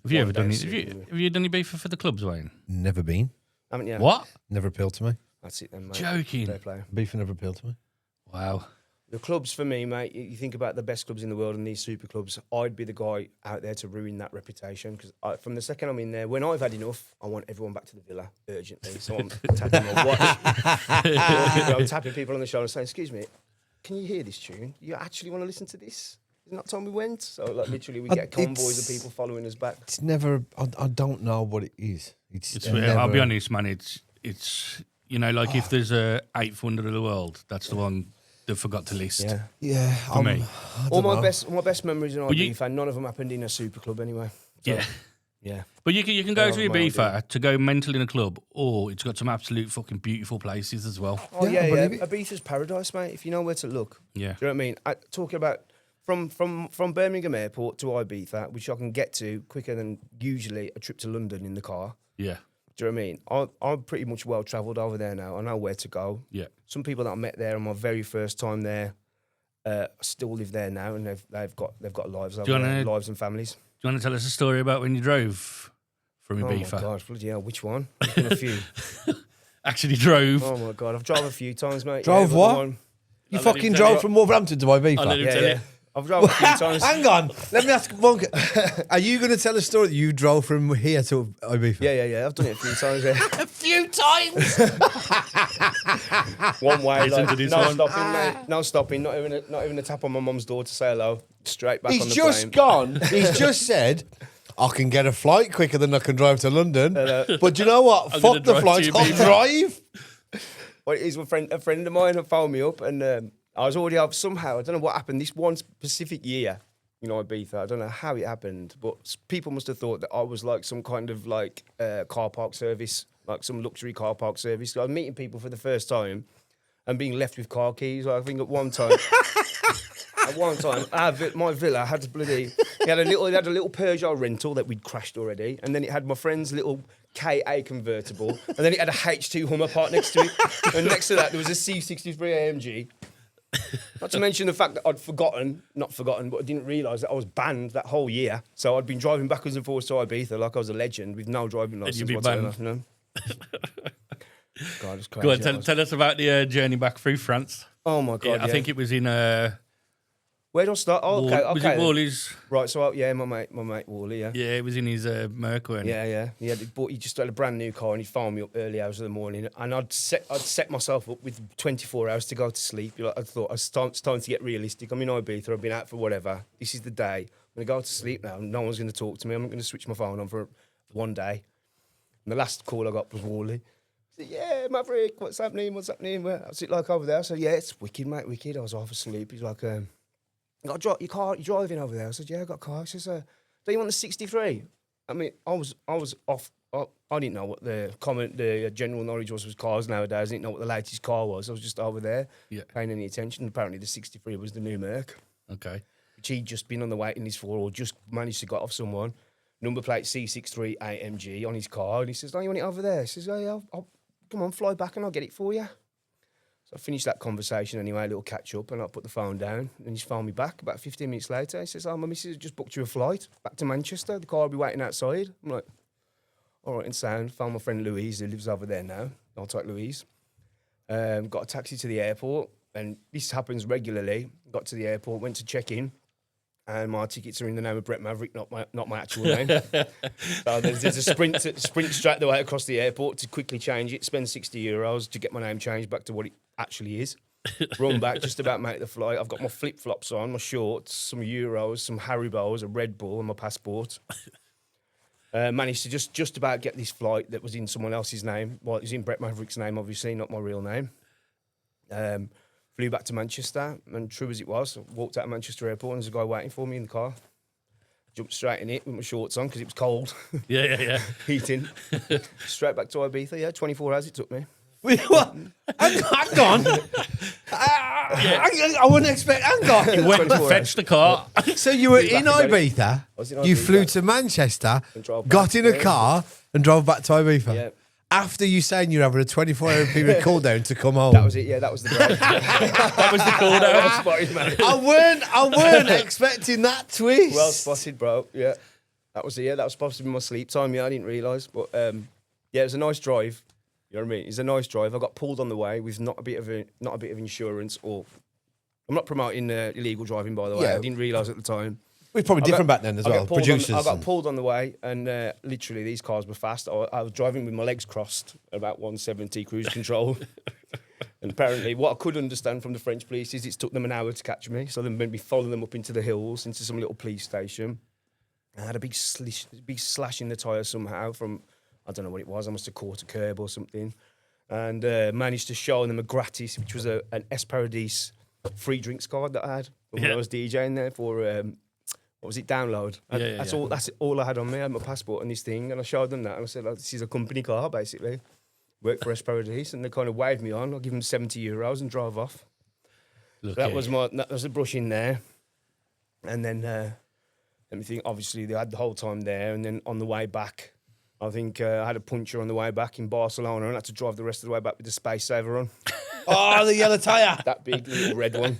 Have you ever done it? Have you done Ibiza for the clubs, Wayne? Never been. Haven't you? What? Never appealed to me. That's it then, mate. Joking. Fair play. Ibiza never appealed to me. Wow. The clubs for me, mate, you think about the best clubs in the world and these super clubs, I'd be the guy out there to ruin that reputation because from the second I'm in there, when I've had enough, I want everyone back to the villa urgently. So I'm tapping my watch. I'm tapping people on the shoulder and saying, excuse me, can you hear this tune? You actually want to listen to this? Isn't that time we went? So like literally we get convoys of people following us back. It's never, I don't know what it is. It's I'll be honest, man, it's you know, like if there's a 8th wonder of the world, that's the one they forgot to list. Yeah. For me. All my best memories in Ibiza, none of them happened in a super club anyway. So, yeah. But you can go to Ibiza to go mental in a club, or it's got some absolute fucking beautiful places as well. Oh yeah. Ibiza's paradise, mate. If you know where to look. Yeah. Do you know what I mean? Talking about from Birmingham Airport to Ibiza, which I can get to quicker than usually a trip to London in the car. Yeah. Do you know what I mean? I'm pretty much well travelled over there now. I know where to go. Yeah. Some people that I met there on my very first time there still live there now, and they've got lives over there, lives and families. Do you want to tell us a story about when you drove from Ibiza? Oh my God, bloody hell, which one? There's been a few. Actually drove. Oh my God, I've drove a few times, mate. Drove what? You fucking drove from Wolverhampton to Ibiza? I'll let him tell it. I've drove a few times. Hang on, let me ask one. Are you going to tell a story that you drove from here to Ibiza? Yeah. I've done it a few times. Yeah. A few times. One way, Listen to like, this no one. stopping, mate. No stopping. Not even a tap on my mum's door to say hello. Straight back on the plane. He's just gone. He's just said, I can get a flight quicker than I can drive to London. But you know what? Fuck the flight. I'll drive. Well, he's a friend of mine who phoned me up, and I was already up somehow. I don't know what happened. This one specific year, you know, Ibiza. I don't know how it happened, but people must have thought that I was like some kind of like car park service, like some luxury car park service. I was meeting people for the first time and being left with car keys. Like, I think at one time, my villa had it had a little Peugeot rental that we'd crashed already, and then it had my friend's little KA convertible, and then it had a H2 Hummer parked next to it, and next to that there was a C63 AMG. Not to mention the fact that I'd not forgotten, but I didn't realise that I was banned that whole year. So I'd been driving backwards and forwards to Ibiza like I was a legend with no driving licence you'd be whatsoever. banned. You know? God, it's crazy. Go on, tell us about the journey back through France. Oh my God! I think it was in. Where did I start? Oh, okay, Was it Wally's? Right, so my mate Wally, yeah. Yeah, it was in his Merc. Yeah. He just had a brand new car and he phoned me up early hours of the morning, and I'd set myself up with 24 hours to go to sleep. Like, I thought it's time to get realistic. I'm in Ibiza. I've been out for whatever. This is the day. I'm gonna go to sleep now. No one's gonna talk to me. I'm not gonna switch my phone on for one day. And the last call I got was Wally. He said, "Yeah, Maverick, what's happening? What's happening? What's it like over there?" I said, "Yeah, it's wicked, mate. Wicked." I was half asleep. He's like, "Got your car? You driving over there?" I said, "Yeah, I got a car." He says, "Do you want the 63?" I mean, I was off. I didn't know what the general knowledge was with cars nowadays. I didn't know what the latest car was. I was just over there, paying any attention. Apparently, the 63 was the new Merc. Okay. Which he'd just been on the waiting list for, or just managed to get off someone. Number plate C63 AMG on his car, and he says, "Oh, you want it over there?" He says, "Oh, yeah, I'll come on, fly back, and I'll get it for you." I finished that conversation anyway, a little catch up, and I put the phone down. And he's phoned me back about 15 minutes later. He says, "Oh, my missus just booked you a flight back to Manchester. The car will be waiting outside." I'm like, "All right," and sound. Found my friend Louise, who lives over there now. I'll take Louise. Got a taxi to the airport, and this happens regularly. Got to the airport, went to check in, and my tickets are in the name of Brett Maverick, not my actual name. So there's a sprint straight the way across the airport to quickly change it, spend €60 to get my name changed back to what it actually is. Run back, just about make the flight. I've got my flip-flops on, my shorts, some Euros, some Haribos, a Red Bull, and my passport. Managed to just about get this flight that was in someone else's name. Well, it was in Brett Maverick's name, obviously, not my real name. Flew back to Manchester, and true as it was, I walked out of Manchester Airport and there's a guy waiting for me in the car. Jumped straight in it with my shorts on because it was cold. Yeah. Heating. Straight back to Ibiza, 24 hours it took me. What? Hang on. I wouldn't expect. Hang on. You went to fetch the car. So you were in back Ibiza. in You Ibiza. flew to Manchester, drove got back, in a yeah. car, and drove back to Ibiza. Yeah. After you saying you were having a 24-hour period cool down to come home. That was it, yeah, that was the break. That was the call Well down. spotted, mate. I weren't expecting that twist. Well spotted, bro. Yeah. That was supposed to be my sleep time, I didn't realise. But yeah, it was a nice drive. You know what I mean? It's a nice drive. I got pulled on the way with not a bit of insurance, or I'm not promoting illegal driving, by the way. Yeah. I didn't realise at the time. We're probably different back then as well. Producers. I got pulled on the way, and literally these cars were fast. I was driving with my legs crossed, about 170 cruise control. And apparently, what I could understand from the French police is it took them an hour to catch me. So they made me follow them up into the hills, into some little police station. I had a big slash in the tyre somehow from, I don't know what it was. I must have caught a curb or something. And managed to show them a gratis, which was an Esparadis free drinks card that I had when I was DJing there for... what was it? Download. That's all I had on me. I had my passport and this thing, and I showed them that. And I said, "This is a company car, basically. Work for Esparadis," and they kind of waved me on. I give them €70 and drove off. That was the brush in there, and then let me think. Obviously, they had the whole time there, and then on the way back, I think I had a puncture on the way back in Barcelona, and had to drive the rest of the way back with the space saver on. Oh, the yellow tyre. That big little red one.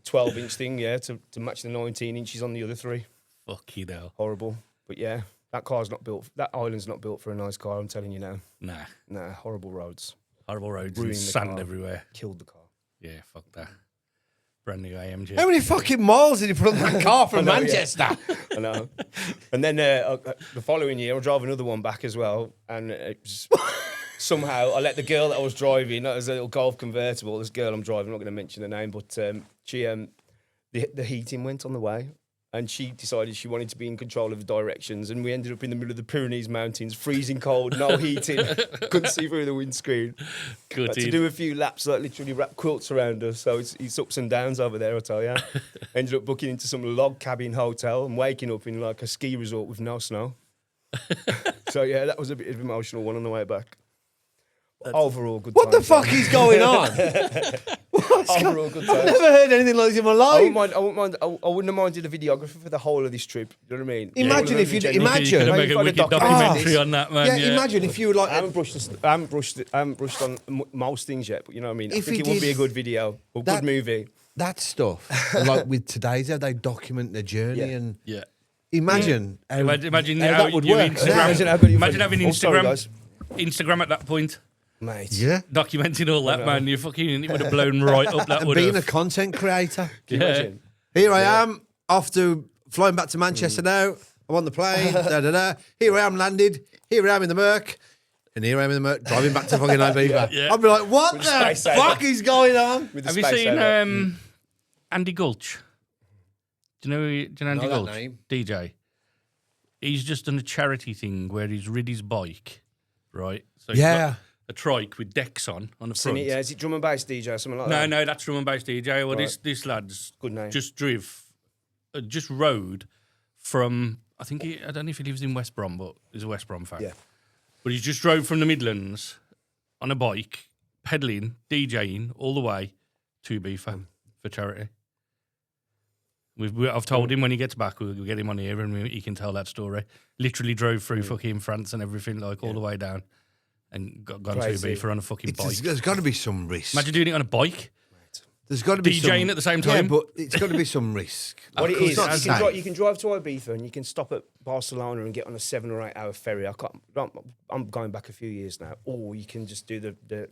12-inch thing, to match the 19 inches on the other three. Fuck you know. Horrible. But yeah, that car's not built, that island's not built for a nice car, I'm telling you now. Nah, horrible roads. horrible roads Ruined and the sand car. everywhere. Killed the car. Yeah, fuck that. Brand new AMG. How many fucking miles did you put on that car from I know, yeah. Manchester? I know. And then the following year, I drove another one back as well, and it was... Somehow, I let the girl that I was driving, that was a little Golf convertible, this girl I'm driving, I'm not going to mention the name, but she... The heating went on the way, and she decided she wanted to be in control of the directions, and we ended up in the middle of the Pyrenees Mountains, freezing cold, no heating, couldn't see through the windscreen. Good Had to do a few laps, like literally wrap quilts around us, so it's ups and downs over there, I tell you. Ended up booking into some log cabin hotel and waking up in like a ski resort with no snow. So yeah, that was a bit of an emotional one on the way back. Overall, good What times, the fuck is going on? Overall good times. I've never heard anything like this in my I life. wouldn't have minded a videographer for the whole of this trip. You know what I mean? Imagine if you'd imagine. You could make Maybe a find a wicked documentary. documentary on that, man. Yeah, imagine if you were like. I haven't brushed on most things yet, but you know what I mean. I If think he it would be did a good video or that- good movie. That stuff, like with today's, how they document their journey Yeah. and Yeah. imagine, how, Imagine how how that would your work. Imagine Instagram. how good you Imagine think- having Oh, sorry, Instagram. guys. Instagram at that point, Mate. Yeah, documenting all that, man. You fucking, it would have blown right up. That and would being a have. content creator. Can you Yeah. imagine? Here I am, off to flying back to Manchester now. I'm on the plane. Here I am landed. Here I am in the Merc. And here I am in the Merc, driving back to fucking Ibiza. Yeah. I'd be like, what With the space saver. fuck is going on? With the Have you space seen saver. Andy Gulch? Do you know Andy Know that Gulch? name. DJ. He's just done a charity thing where he's rid his bike, right? So Yeah. got a trike with decks on the Seen front. it, yeah. Is it drum and bass DJ or something like No, that? no, that's drum and bass DJ. Well, Right. this lad's Good name. just just rode from. I don't know if he lives in West Brom, but he's a West Brom fan. Yeah. But he's just drove from the Midlands on a bike, pedaling, DJing all the way to Ibiza for charity. I've told him when he gets back, we'll get him on here and he can tell that story. Literally drove through fucking France and everything, like all the way down, and gone to Crazy. Ibiza on a fucking bike. There's got to be some risk. Imagine doing it on a bike, There's got to be DJing some, at the same Yeah, time. but it's got to be some risk. What it It's is, not safe. you can drive to Ibiza and you can stop at Barcelona and get on a 7 or 8 hour ferry. I'm going back a few years now. Or you can just do the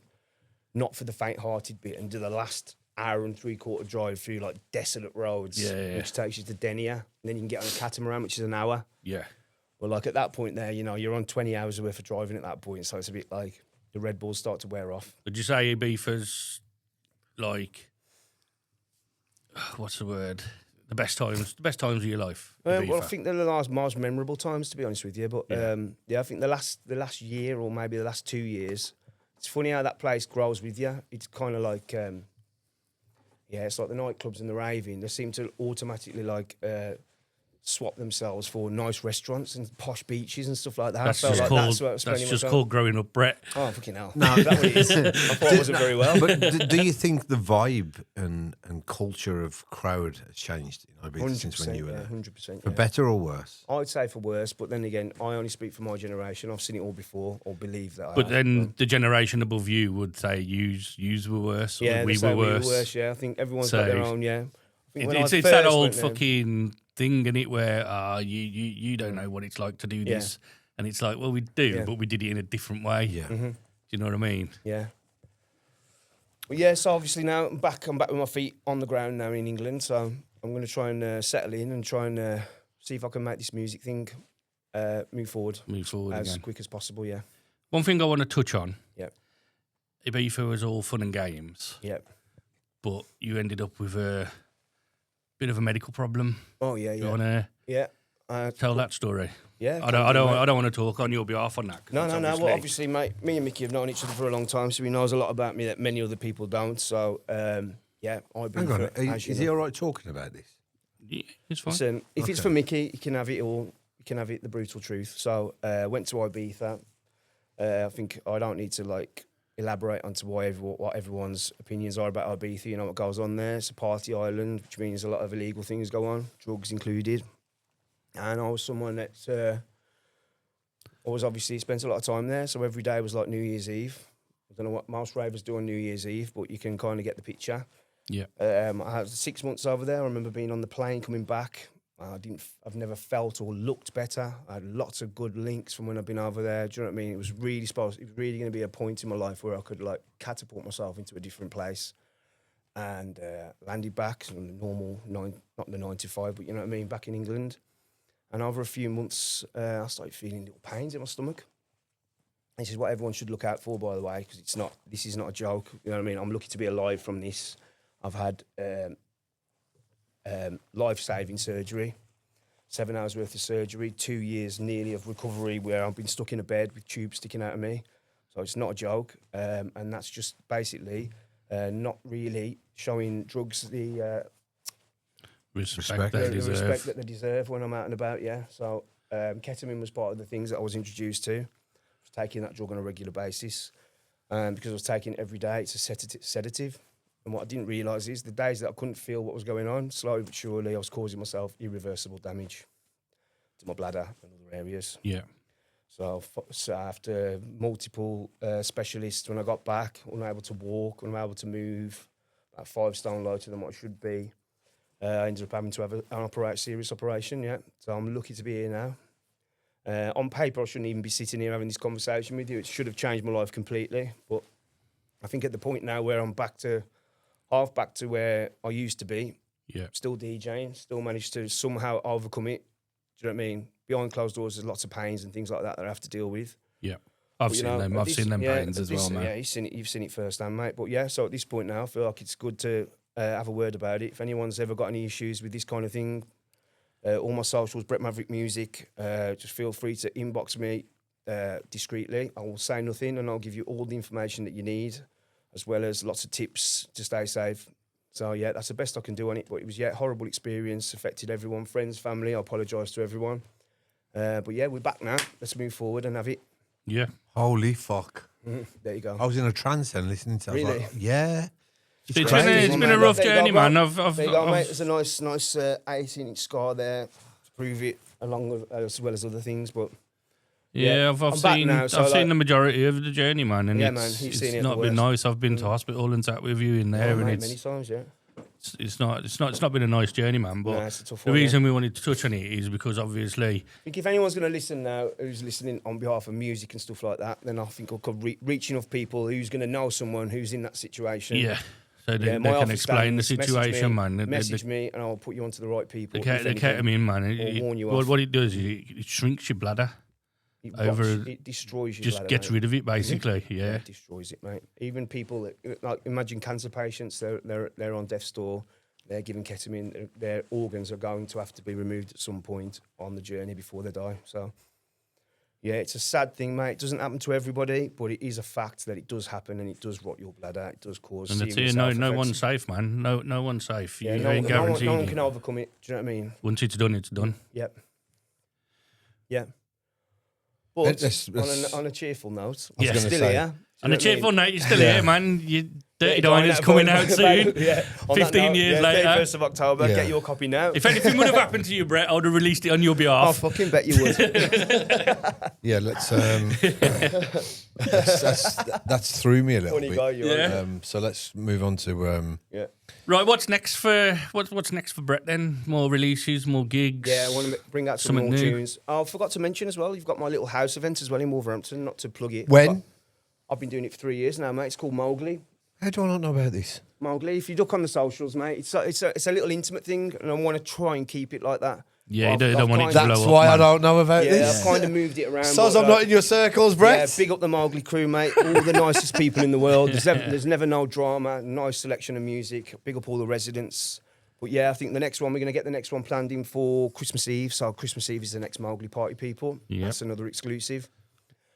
not for the faint-hearted bit and do the last hour and 3/4 drive through like desolate roads, Yeah. which takes you to Denia. And then you can get on a catamaran, which is an hour. Yeah. Well, like at that point there, you know, you're on 20 hours worth of driving at that point. So it's a bit like the Red Bulls start to wear off. Would you say Ibiza's like, what's the word? The best times of your life. Well, I Ibiza. think they're the most memorable times, to be honest with you. But I think the last year or maybe the last 2 years, it's funny how that place grows with you. It's kind of like, it's like the nightclubs and the raving. They seem to automatically like swap themselves for nice restaurants and posh beaches and stuff like that. That's I felt just like called. that's what I was That's spending just my time. called growing up, Brett. Oh, fucking hell. No, that what it is. I thought I wasn't very well. But do you think the vibe and culture of crowd has changed in Ibiza since when you were there? 100%. For better or worse? I'd say for worse, but then again, I only speak for my generation. I've seen it all before, or believe that. But I have. then the generation above you would say yous were worse, or Yeah, we they say were worse. Yeah, I think everyone's got their So, own. Yeah, I think when I It's that first old went there- fucking thing, in it, where you don't know what it's like to do this, and it's like, well, we do, Yeah. but we did it in a different way. Yeah. Do you know what I mean? Yeah. Well, yeah. So obviously now I'm back with my feet on the ground now in England. So I'm going to try and settle in and try and see if I can make this music thing move forward as again. quick as possible. Yeah. One thing I want to touch on. Yep. Ibiza was all fun and games, Yep. but you ended up with a bit of a medical problem. Oh yeah. You Yeah. want to Yeah. tell that story? Yeah. I don't want to talk on your behalf on that. 'cause No, it's no, no. Well, obviously, mate, me and Mickey have known each other for a long time, so he knows a lot about me that many other people don't. So, yeah, I've been. Hang on, as you is he know. all right talking about this? Yeah, it's fine. Listen, if it's Okay. for Mickey, he can have it all. He can have it, the brutal truth. So, went to Ibiza. I think I don't need to like elaborate onto what everyone's opinions are about Ibiza. You know what goes on there. It's a party island, which means a lot of illegal things go on, drugs included. And I was someone that I was obviously spent a lot of time there. So every day was like New Year's Eve. I don't know what most ravers do on New Year's Eve, but you can kind of get the picture. Yeah. I had 6 months over there. I remember being on the plane coming back. I've never felt or looked better. I had lots of good links from when I've been over there. Do you know what I mean? It was really going to be a point in my life where I could like catapult myself into a different place. And landed back on the normal not the 9 to 5, but you know what I mean, back in England. And over a few months, I started feeling little pains in my stomach. This is what everyone should look out for, by the way, because this is not a joke. You know what I mean? I'm lucky to be alive from this. I've had life-saving surgery, 7 hours worth of surgery, 2 years nearly of recovery where I've been stuck in a bed with tubes sticking out of me. So it's not a joke. And that's just basically not really showing drugs the Respect the they deserve. respect that they deserve when I'm out and about, yeah. So ketamine was part of the things that I was introduced to. I was taking that drug on a regular basis. Because I was taking it every day, it's a sedative. And what I didn't realise is the days that I couldn't feel what was going on, slowly but surely I was causing myself irreversible damage to my bladder and other areas. Yeah. So after multiple specialists, when I got back, unable to walk, unable to move, about 5 stone lighter than what I should be, I ended up having to have an serious operation, yeah. So I'm lucky to be here now. On paper, I shouldn't even be sitting here having this conversation with you. It should have changed my life completely. But I think at the point now where I'm half back to where I used to be, still DJing, still managed to somehow overcome it. Do you know what I mean? Behind closed doors, there's lots of pains and things like that I have to deal with. Yeah. I've seen them. I've seen them pains as well, man. Yeah, you've seen it firsthand, mate. But yeah, so at this point now, I feel like it's good to have a word about it. If anyone's ever got any issues with this kind of thing, all my socials, Brett Maverick Music, just feel free to inbox me discreetly. I will say nothing and I'll give you all the information that you need, as well as lots of tips to stay safe. So yeah, that's the best I can do on it. But it was a horrible experience, affected everyone, friends, family. I apologise to everyone. But yeah, we're back now. Let's move forward and have it. Yeah. Holy fuck. There you go. I was in a trance then listening to it. Really? Like, yeah. It's been a rough journey, man. There you go, mate. There's a nice 18-inch scar there to prove it, along with, as well as other things. But yeah, I've seen now, so seen the majority of the journey, man, and it's not been nice. I've been to hospital and sat with you in there, and mate, many times, yeah. It's not been a nice journey, man. But it's a tough the one, reason we wanted to touch on it is because obviously, I think if anyone's going to listen now, who's listening on behalf of music and stuff like that, then I think I could reach enough people who's going to know someone who's in that situation. Yeah. So they can explain the situation, man. Message me and I'll put you onto the right people. The ketamine, man. Warn you off. What it does is it shrinks your bladder. It destroys your just bladder, gets mate. rid of it, basically. Yeah. It destroys it, mate. Even people that, like, imagine cancer patients, they're on death's door. They're given ketamine. Their organs are going to have to be removed at some point on the journey before they die. So, yeah, it's a sad thing, mate. It doesn't happen to everybody, but it is a fact that it does happen and it does rot your bladder. It does cause serious serious health effects. No one's safe, man. No one's safe. Yeah, you ain't guaranteed. No one can overcome it. Do you know what I mean? Once it's done, it's done. Yep. Yeah. But on a cheerful note, I'm still here. On a cheerful note, you're still here, man. You Dirty Diner's coming out soon. 15 years later. 31st of October. Get your copy now. If anything would have happened to you, Brett, I would have released it on your behalf. I fucking bet you would. Yeah, let's. That's threw me a little bit. Guy, so let's move on to. Right, what's next for Brett then? More releases, more gigs. Yeah, I want to bring out some more tunes. Oh, I forgot to mention as well. You've got my little house event as well in Wolverhampton. Not to plug it. When? I've been doing it for 3 years now, mate. It's called Mowgli. How do I not know about this? Mowgli. If you look on the socials, mate, it's a little intimate thing, and I want to try and keep it like that. Yeah, you don't want it to blow up. That's why I don't know about this. Yeah, I've kind of moved it around. Soz I'm not in your circles, Brett. Yeah, big up the Mowgli crew, mate. All the nicest people in the world. There's never no drama. Nice selection of music. Big up all the residents. But yeah, I think we're going to get the next one planned in for Christmas Eve. So Christmas Eve is the next Mowgli party, people. Yep. That's another exclusive.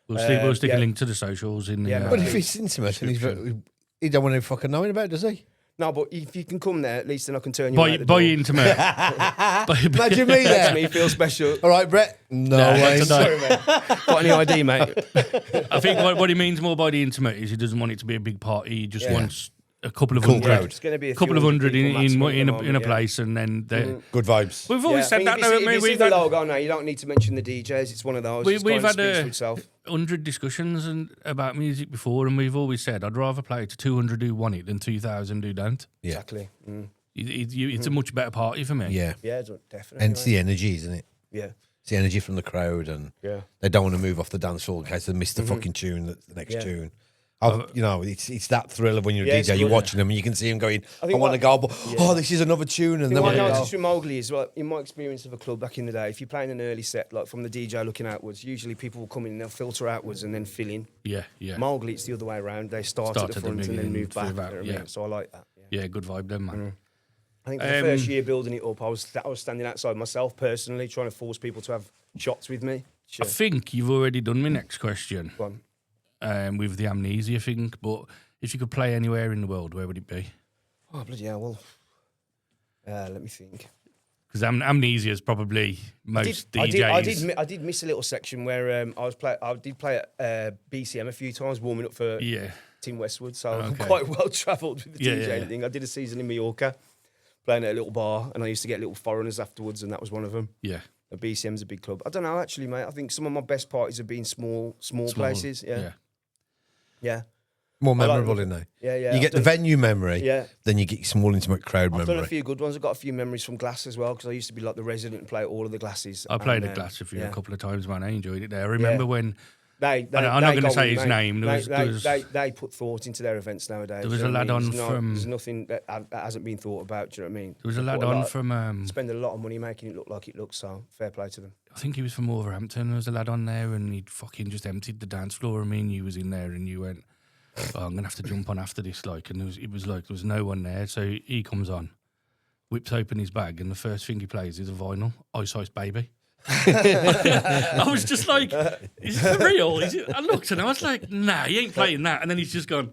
We'll stick a link to the socials in there. But if it's intimate and he don't want to fucking know about it, does he? No, but if you can come there, at least then I can turn you out the door. Boy intimate. Imagine me there. Makes me feel special. All right, Brett. No way. Sorry, mate. Got any ID, mate? I think what he means more by the intimate is he doesn't want it to be a big party. He just wants a couple of hundred. It's going to be a couple of hundred in a place, and then good vibes. We've always said that. If you see the logo now, you don't need to mention the DJs. It's one of those. We've had 100 discussions about music before, and we've always said I'd rather play to 200 who want it than 2,000 who don't. Yeah. Exactly. It's a much better party for me. Yeah, definitely. And it's the energy, isn't it? Yeah. It's the energy from the crowd, and they don't want to move off the dance floor in case they miss the fucking tune, the next tune. It's that thrill of when you're a DJ, you're watching them and you can see them going, I want to go, but this is another tune. And then what I noticed with Mowgli is, well, in my experience of a club back in the day, if you're playing an early set, like from the DJ looking outwards, usually people will come in and they'll filter outwards and then fill in. Yeah. Mowgli, it's the other way around. They start at the front and then move back. So I like that. Yeah, good vibe then, man. I think for the first year building it up, I was standing outside myself personally, trying to force people to have shots with me. I think you've already done my next question. Go on. With the Amnesia thing, but if you could play anywhere in the world, where would it be? Oh, bloody hell, well, let me think. Because Amnesia is probably most DJs. I did miss a little section where I did play at BCM a few times, warming up for in Westwood, so I'm quite well travelled with the DJing thing. I did a season in Mallorca, playing at a little bar, and I used to get little foreigners afterwards, and that was one of them. Yeah. BCM's a big club. I don't know, actually, mate. I think some of my best parties have been small places. Yeah. More memorable in there. Yeah. You get the venue memory, then you get your small intimate crowd memory. I've done a few good ones. I've got a few memories from Glass as well, because I used to be like the resident and play at all of the Glasses. I played at Glass a couple of times, man. I enjoyed it there. I remember when... I'm not going to say his name. They put thought into their events nowadays. There was a lad on from... There's nothing that hasn't been thought about, do you know what I mean? There was a lad on from... Spend a lot of money making it look like it looks, so fair play to them. I think he was from Wolverhampton. There was a lad on there, and he'd fucking just emptied the dance floor. I mean, you was in there, and you went, I'm going to have to jump on after this, like, and there was no one there, so he comes on, whips open his bag, and the first thing he plays is a vinyl, Ice Ice Baby. I was just like, is it for real? I looked and I was like, nah, he ain't playing that. And then he's just gone,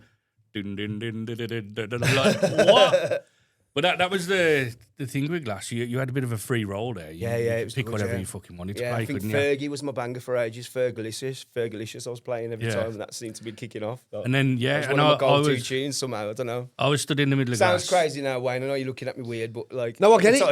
dun, dun, dun, dun, dun, dun, dun, dun. I'm like, what? But that was the thing with Glass. You had a bit of a free roll there. You it was pick good, whatever you fucking wanted to play, I think couldn't you? Fergie was my banger for ages. Fergalicious I was playing every time, and that seemed to be kicking off. And then, that was one of my go-to tunes somehow, I don't know. I was stood in the middle of Glass. Sounds crazy now, Wayne. I know you're looking at me weird, but like... No, I get it.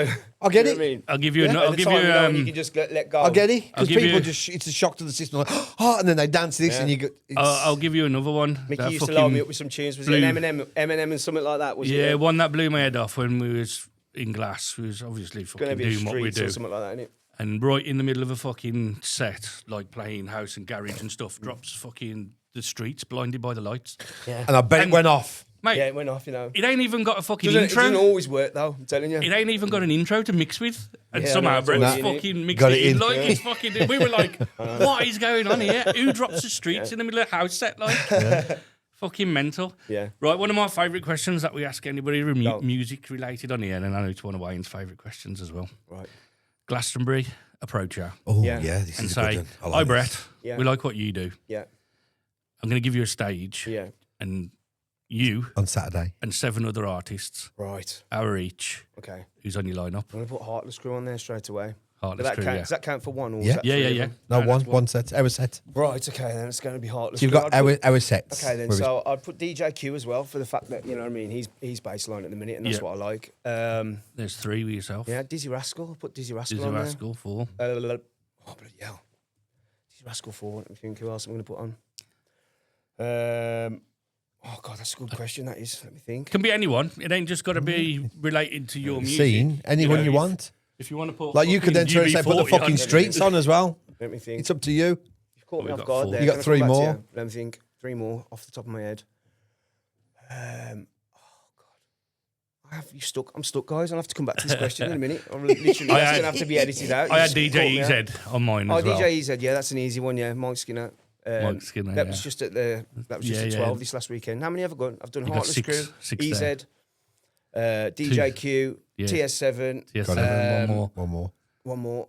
I get it. I mean? I'll give you... You can just let go. I get it. Because people it's a shock to the system. Like, and then they dance this and you go... I'll give you another one. Mickey used to load me up with some tunes. Was it Eminem and something like that? Was it? One that blew my head off when we was in Glass. We was obviously fucking doing what we do. Or something like that, innit? And right in the middle of a fucking set, like playing house and garage and stuff, drops fucking the streets, blinded by the lights. Yeah. And I bet it went off. Mate, it went off, you know. It ain't even got a fucking intro. intro. It doesn't always work, though, I'm telling you. It ain't even got an intro to mix with. And somehow Brett's fucking mixed it in. Like, it's fucking... We were like, what is going on here? Who drops the streets in the middle of a house set, like? Fucking mental. Yeah. Right, one of my favourite questions that we ask anybody music related on here, and I know it's one of Wayne's favourite questions as well. Right. Glastonbury approacher. Oh, yeah, this and is say, a good one. hi, Brett. Yeah. We like what you do. Yeah. I'm going to give you a stage. Yeah. And you... On Saturday. And 7 other artists. Right. Hour each. Okay. Who's on your lineup? I'm going to put Heartless Crew on there straight away. Heartless Crew, Does that count for one? Or Yeah. Yeah. No, one set. Our set. Right, okay, then it's going to be Heartless So you've Crew. got our sets. Okay, then, so I'd put DJ Q as well for the fact that, you know what I mean, he's baseline at the minute, and that's what I like. There's 3 with yourself. Yeah, Dizzy Rascal. I'll put Dizzy Rascal on Dizzy Rascal, 4. Oh, bloody hell. Dizzy Rascal 4. Let me think who else I'm going to put on. Oh, God, that's a good question, that is. Let me think. Can be anyone. It ain't just got to be related to your music. Scene. Anyone you want. If you want to put... Like, you could then turn and say, put the fucking streets on as well. Let me think. It's up to you. You've caught me off guard there. You got 3 more. Let me think. 3 more off the top of my head. I'm stuck, guys. I'll have to come back to this question in a minute. I'm literally going to have to be edited out. I had DJ EZ on mine as well. DJ EZ, yeah, that's an easy one, yeah. Mike Skinner. Mike Skinner, that was just at at 12 this last weekend. How many have I got? I've done Heartless Crew, EZ, DJ Q, TS7. TS7, One more.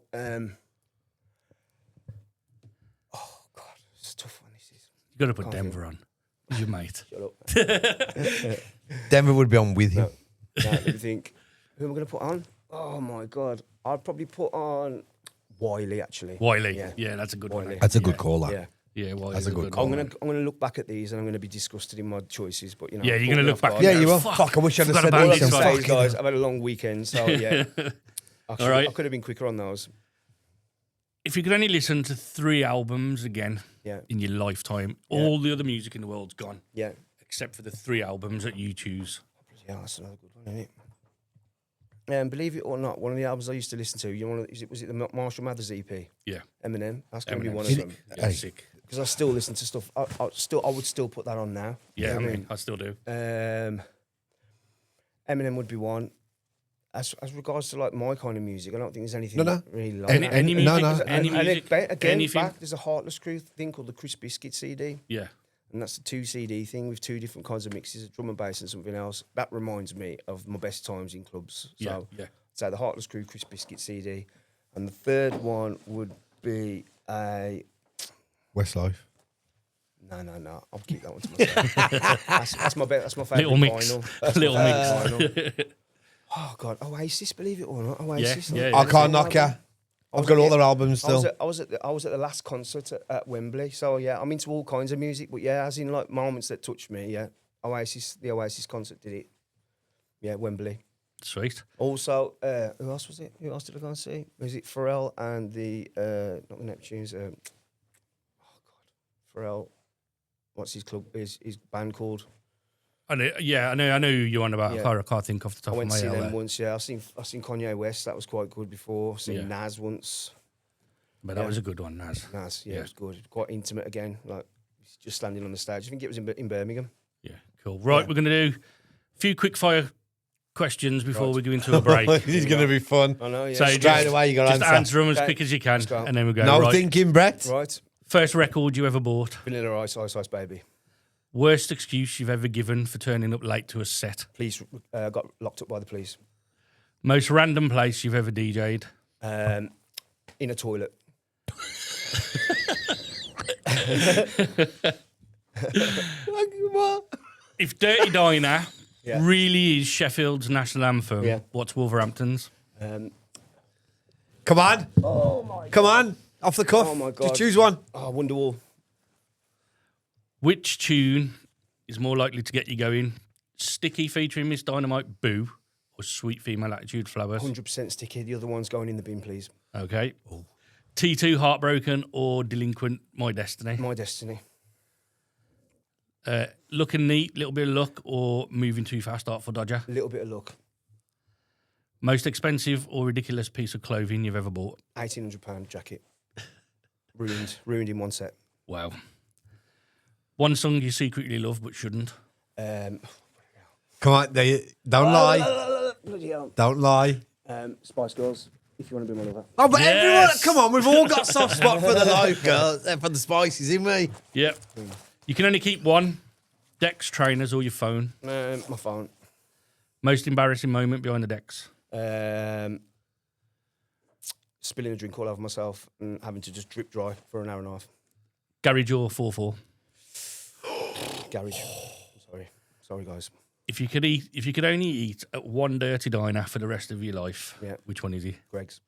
Oh, God, it's a tough one. This is. You got to put Denver on. He's your mate. Shut up. Denver would be on with him. No, let me think. Who am I going to put on? Oh, my God. I'd probably put on Wiley, actually. Wiley. Yeah, that's a good one. That's a good call, that. Yeah. Yeah, well, that's a good call. I'm gonna look back at these and I'm gonna be disgusted in my choices, but you know. Yeah, you're gonna look back. Yeah, you will. Fuck, I wish I'd have said all I that. can say is, guys, I've had a long weekend, so yeah. All right. I could have been quicker on those. If you could only listen to 3 albums again in your lifetime, all the other music in the world's gone. Yeah. Except for the 3 albums that you choose. Yeah, that's another good one, isn't it? Believe it or not, one of the albums I used to listen to, was it the Marshall Mathers EP? Yeah. Eminem. That's going to be one of them. Yeah, sick. Because I still listen to stuff. I would still put that on now. Yeah, I still do. Eminem would be one. As regards to like my kind of music, I don't think there's anything really like any music. Any music. Again, back there's a Heartless Crew thing called the Chris Biscuit CD. Yeah. And that's a 2 CD thing with 2 different kinds of mixes, a drum and bass and something else. That reminds me of my best times in clubs. So I'd say the Heartless Crew Chris Biscuit CD. And the third one would be a... Westlife. No. I'll keep that one to myself. that's my favourite Little mix. Vinyl. Little mix. Oh, God. Oasis, believe it or not. Oasis. Yeah. I Can't Knock Ya. I've got all their albums still. I was at the last concert at Wembley. So yeah, I'm into all kinds of music, but yeah, as in like moments that touched me. Yeah, the Oasis concert did it. Yeah, Wembley. Sweet. Also, who else was it? Who else did I go and see? Was it Pharrell and the not the Neptunes? Pharrell. What's his club? His band called? I know you're on about. Yeah. I can't think off the top I of went my to see head. them once. Yeah, I've seen Kanye West. That was quite good before. I've seen Nas once. But that was a good one, Nas. Nas, yeah, it was good. Quite intimate again. Like just standing on the stage. I think it was in Birmingham. Yeah, cool. Right, we're going to do a few quick fire questions before we go into a break. This is going to be fun. I know. Yeah. So Straight away, you got to just answer them as quick as you can, go. and then we go. No right. thinking, Brett. Right. First record you ever bought. Vanilla Ice, Baby. Worst excuse you've ever given for turning up late to a set. Police got locked up by the police. Most random place you've ever DJ'd. In a toilet. If Dirty Diner Yeah. really is Sheffield's national anthem, what's Wolverhampton's? Come on. Oh my Come on. Off the cuff. Oh, my God. Just choose one. Oh, Wonderwall. Which tune is more likely to get you going? Sticky featuring Miss Dynamite Boo or Sweet Female Attitude Flowers? 100% Sticky. The other one's going in the bin, please. Okay. T2 Heartbroken or Delinquent My Destiny? My Destiny. Looking neat, little bit of luck, or Moving Too Fast, Artful Dodger? A little bit of luck. Most expensive or ridiculous piece of clothing you've ever bought? £1,800 jacket. Ruined in one set. Wow. One song you secretly love but shouldn't? Come on. Don't lie. Bloody hell. Don't lie. Spice Girls, if you want to be my lover. Oh, but Yes. everyone, come on. We've all got soft spot for the life, girls. For the spices, in me. Yep. You can only keep one. Decks, trainers, or your phone. My phone. Most embarrassing moment behind the decks? Spilling a drink all over myself and having to just drip dry for an hour and a half. Garage or 4-4? Garage. Sorry, guys. If you could only eat at one Dirty Diner for the rest of your life, which one is he? Greg's.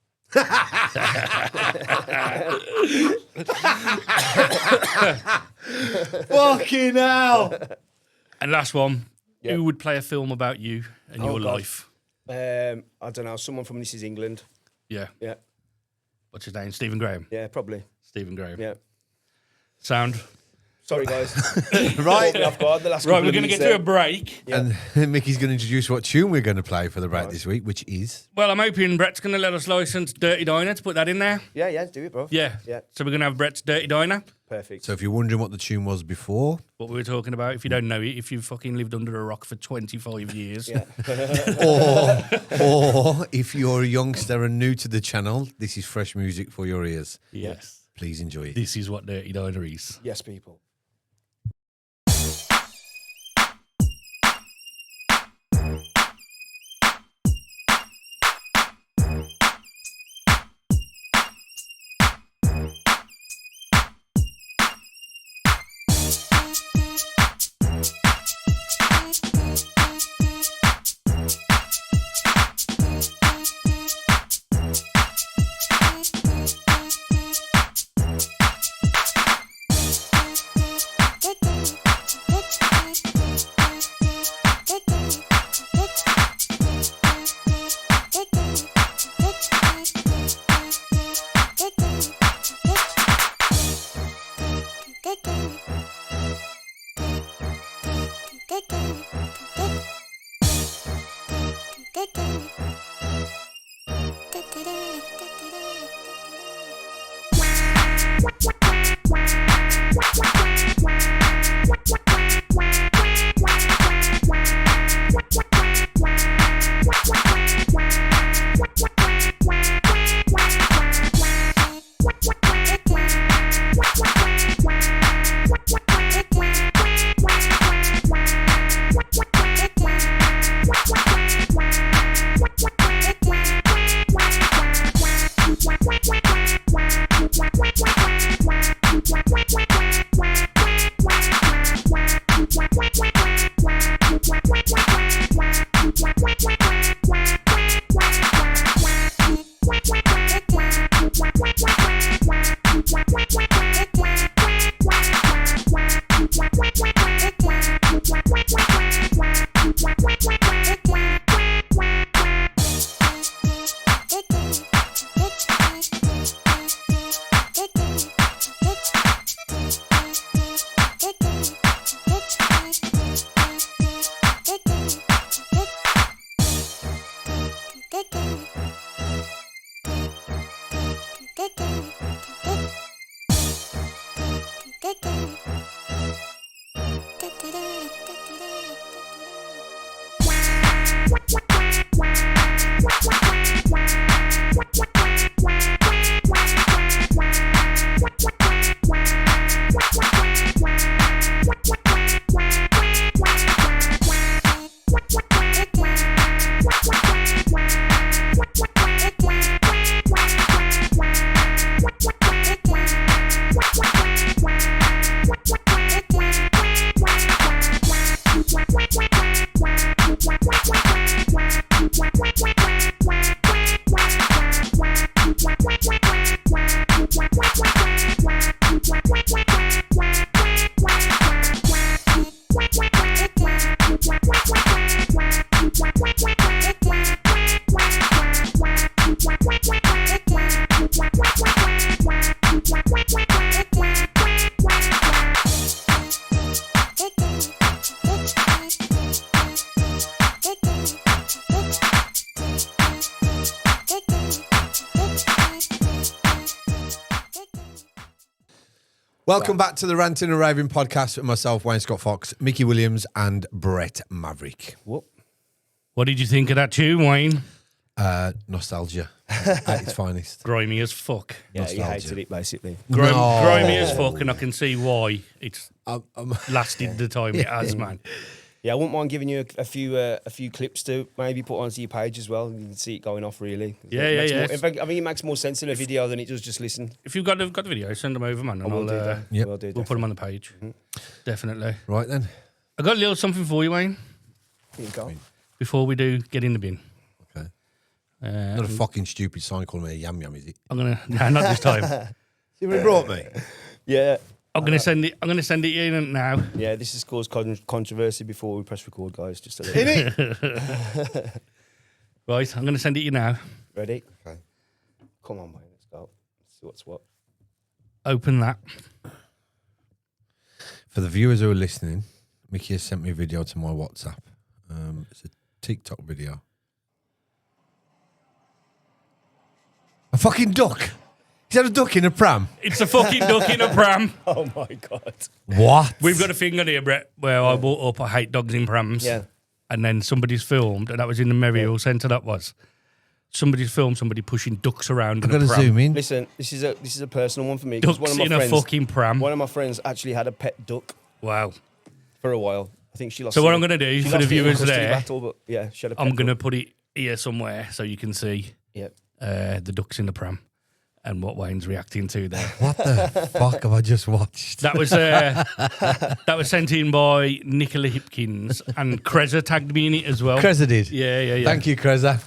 Fucking hell. And last one, Yep. who would play a film about you and your God. life? I don't know. Someone from This Is England. Yeah. Yeah. What's his name? Stephen Graham. Yeah, probably. Stephen Graham. Yeah. Sound. Sorry, guys. Right. Off guard the last Right, couple we're of going to minutes get to a there. break. Yeah. And Mickey's going to introduce what tune we're going to play for the break this week, which is... Well, I'm hoping Brett's going to let us license Dirty Diner to put that in there. Yeah, do it, bro. Yeah. Yeah. So we're going to have Brett's Dirty Diner. Perfect. So if you're wondering what the tune was before... What we were talking about, if you don't know it, if you've fucking lived under a rock for 25 years. Yeah. or if you're a youngster and new to the channel, this is fresh music for your ears. Yes. Please enjoy it. This is what Dirty Diner is. Yes, people. Welcome back to the Ranting and Raving Podcast with myself, Wayne Scott Fox, Mickey Williams, and Brett Maverick. Whoop. What did you think of that tune, Wayne? Nostalgia at its finest. Grimy as fuck. Yeah, Nostalgia. you hated it basically. Grimy as fuck, and I can see why it's lasted the time it has, man. Yeah, I wouldn't mind giving you a few clips to maybe put onto your page as well. You can see it going off really. Yeah. I think it makes more sense in a video than it does just listen. If you've got the video, send them over, man, and We'll do that. Yep. We'll do we'll put them on the page. Definitely. Right then. I got a little something for you, Wayne, Here you go. before we do get in the bin. Okay. Not a fucking stupid sign calling me a yam yam, is it? I'm gonna not this time. See what he brought me? Yeah. I'm gonna send it in now. Yeah, this has caused controversy before we press record, guys. Just a little bit. Right, I'm gonna send it you now. Ready? Okay. Come on, mate. Let's go. Let's see what's what. Open that. For the viewers who are listening, Mickey has sent me a video to my WhatsApp. It's a TikTok video. A fucking duck. Is that a duck in a pram? It's a fucking duck in a pram. Oh my god. What? We've got a thing on here, Brett, where I brought up I hate dogs in prams. Yeah. And then somebody's filmed, and that was in the Merrill Centre, that was. Somebody's filmed somebody pushing ducks around I've in got a to pram. zoom in. Listen, this is a personal one for me. 'Cause Ducks in a fucking pram. One of my friends actually had a pet duck Wow. for a while. I think she lost. So what it. I'm going to do She for the lost it in a viewers custody there, battle, but yeah, she had a pet I'm going to duck. put it here somewhere so you can see Yeah. the ducks in the pram and what Wayne's reacting to there. What the fuck have I just watched? That was sent in by Nicola Hipkins, and Kreza tagged me in it as well. Kreza did. Yeah. Thank you, Kreza.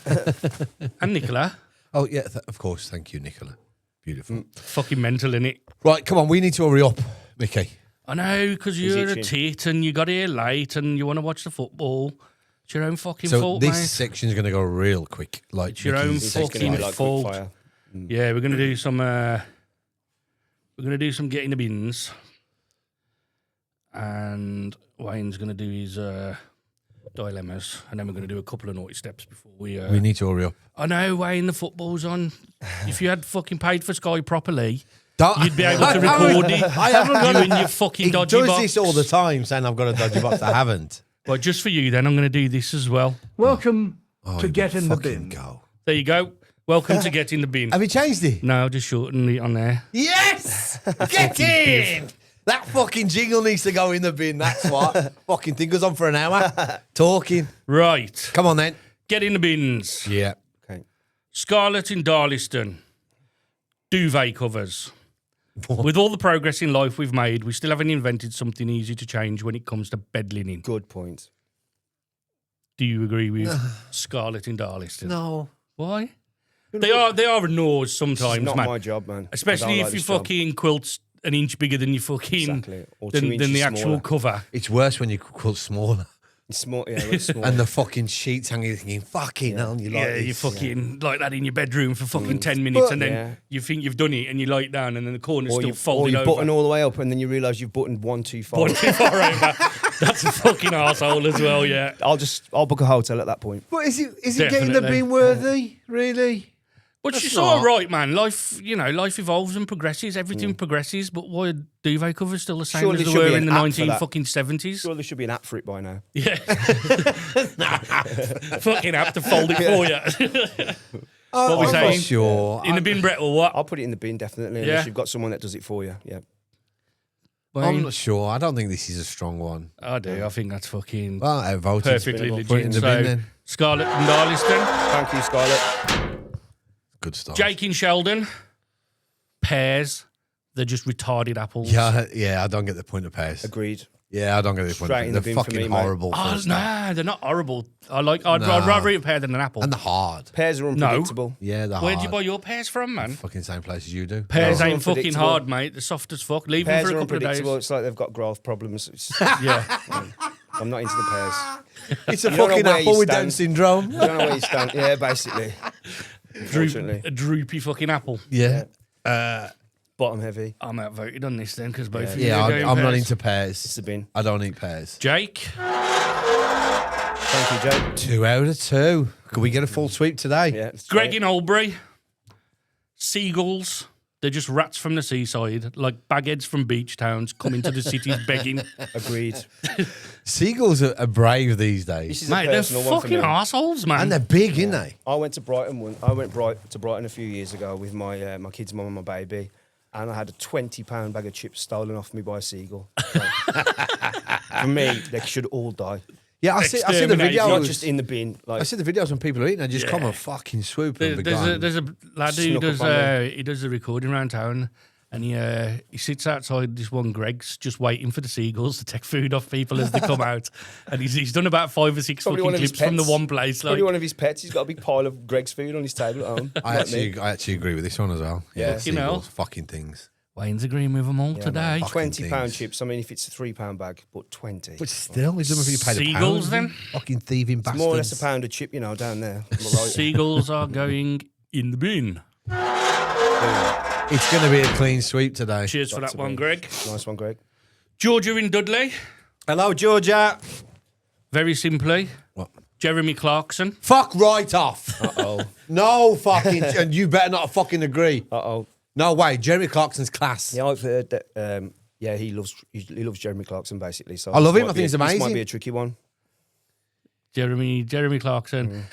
And Nicola, Oh, yeah, of course. Thank you, Nicola. Beautiful. fucking mental in it. Right, come on. We need to hurry up, Mickey. I know, because you're a itching. tit and you got here late and you want to watch the football. It's your own fucking So fault, this mate. section's going to go real quick. Like It's your own Mickey's It's gonna be fucking like fault. quick fire. Yeah, we're gonna do some. We're gonna do some getting the bins, and Wayne's gonna do his dilemmas, and then we're gonna do a couple of naughty steps before we. We need to hurry up. I know, Wayne. The football's on. If you had fucking paid for Sky properly, Don't- you'd be able to record it. I haven't got You a- in your fucking He dodgy does box. this all the time, saying I've got a dodgy box. I haven't. Well, just for you, then I'm gonna do this as well. Welcome Oh, to you Get in the fucking Bin. Go. There you go. Welcome to Get in the Bin. Have you changed it? No, just shorten it on there. Yes! Get in! That fucking jingle needs to go in the bin, that's what. Fucking thing goes on for an hour. Talking. Right, Come on then. get in the bins. Yeah. Okay. Scarlett in Darliston, duvet covers. With all the progress in life we've made, we still haven't invented something easy to change when it comes to bed linen. Good point. Do you agree with Scarlett in Darliston? No. Why? They are annoyed sometimes, It's not man. my job, man. Especially I don't if like your this job. fucking quilt's an inch bigger than your fucking Exactly. Or 2 than inches the actual smaller. cover. It's worse when you quilt smaller. It's small. Yeah, it's small. And the fucking sheets hanging, thinking, fucking hell, you like Yeah, you this. fucking like that in your bedroom for fucking 10 minutes, and then Yeah. you think you've done it, and you lie it down, and then the corner's or still you folded or you over. button all the way up, and then you realise you've buttoned one too far. One too far over. That's a fucking arsehole as well, yeah. I'll book a hotel at that point. But is it getting the Definitely. bin worthy? Really? But That's you're sort of not. right, man. Life evolves and progresses. Everything progresses, but why are duvet covers still the same Surely as they there should were be in an the app for that. 1970s? Sure, there should be an app for it by now. Yeah. Fucking have to fold it for you. What we I'm saying? not sure. In the bin, Brett, or what? I'll put it in the bin definitely. Yeah. Unless you've got someone that does it for you. Yeah. I'm not sure. I don't think this is a strong one. I do. I think that's fucking Well, I voted. perfectly Put it legit. in the So, bin then. Scarlett and Darliston, Thank you, Scarlett. Good stuff. Jake in Sheldon, pears. They're just retarded apples. Yeah, I don't get the point of pears. Agreed. Yeah, I don't get the point. Straight in They're the bin for fucking me, mate. horrible. for Oh, a start. nah, they're not horrible. I'd Nah. rather eat a pear than an apple. And they're hard. Pears are unpredictable. Yeah, they're Where'd hard. you buy your pears from, man? Fucking same place as you do. Pears Pears are ain't fucking unpredictable. hard, mate. They're soft as fuck. Leave Pears them for are a couple of days. unpredictable. It's like they've got growth problems. Yeah. I'm not into the pears. It's a You don't know fucking where you apple with stand. Down syndrome. I don't know where you stand. Yeah, basically. Unfortunately. A droopy fucking apple. Yeah. Bottom heavy. I'm outvoted on this then because both of Yeah, you are going I'm not pears. into It's pears. the bin. I don't eat pears. Jake, Thank you, Jake. 2 out of 2. Could we get a full sweep today? Yeah. it's Greg great. in Albury, seagulls, They're just rats from the seaside, like bagheads from beach towns coming to the cities begging. Agreed. Seagulls are brave these days. This is Mate, a they're personal one for fucking me. arseholes, man. And they're big, aren't they? I went to Brighton. I went to Brighton a few years ago with my my kids' mum and my baby, and I had a £20 bag of chips stolen off me by a seagull. For me, they should all die. Yeah, I see the Exterminate. videos. Not just in the bin. Like, I see the videos when people are eating. They just come and fucking swoop and be gone. There's a lad who Snuck does up on me. he does the recording around town, and he sits outside this one Greg's just waiting for the seagulls to take food off people as they come out, and he's done about 5 or 6 Probably fucking one of his clips from the pets. one place. probably Like, one of his pets. He's got a big pile of Greg's food on his table at home. I like me. actually agree with this one as well. Yeah. You know. seagulls, fucking things. Wayne's agreeing with them all Yeah, today. man. Fucking £20 things. chips. I mean, if it's a £3 bag, but 20. But still, it's if you pay the Seagulls, pound, then? you fucking thieving bastards. More or less a pound of chip, down there. Am I right? Seagulls are going in the bin. It's going to be a clean sweep today. Cheers for Got that to one, be. Greg. Nice one, Greg. Georgia in Dudley. Hello, Georgia. Very simply, What? Jeremy Clarkson. Fuck right off. Uh-oh. No fucking, and you better not fucking agree. Uh-oh. No way. Jeremy Clarkson's class. Yeah, I've heard that. He loves Jeremy Clarkson basically. So I love this him. might I be think he's This amazing. might be a tricky one. Jeremy Clarkson.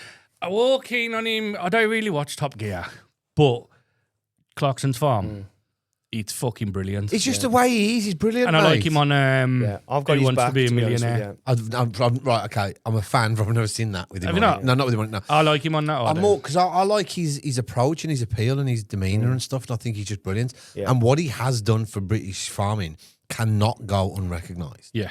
I walk in on him. I don't really watch Top Gear, but Clarkson's Farm, it's fucking brilliant. It's just the way he is. He's brilliant. And I like mate. him on Yeah, I've got Who his Wants back, to Be a to be honest with Millionaire. you. I'm right, okay. I'm a fan, but I've never seen that with him. Have you on not? it. No, not with him on it. No. I like him on that. I'm more because I like his approach and his appeal and his demeanour and stuff. And I think he's just brilliant. Yeah. And what he has done for British farming cannot go unrecognised. Yeah.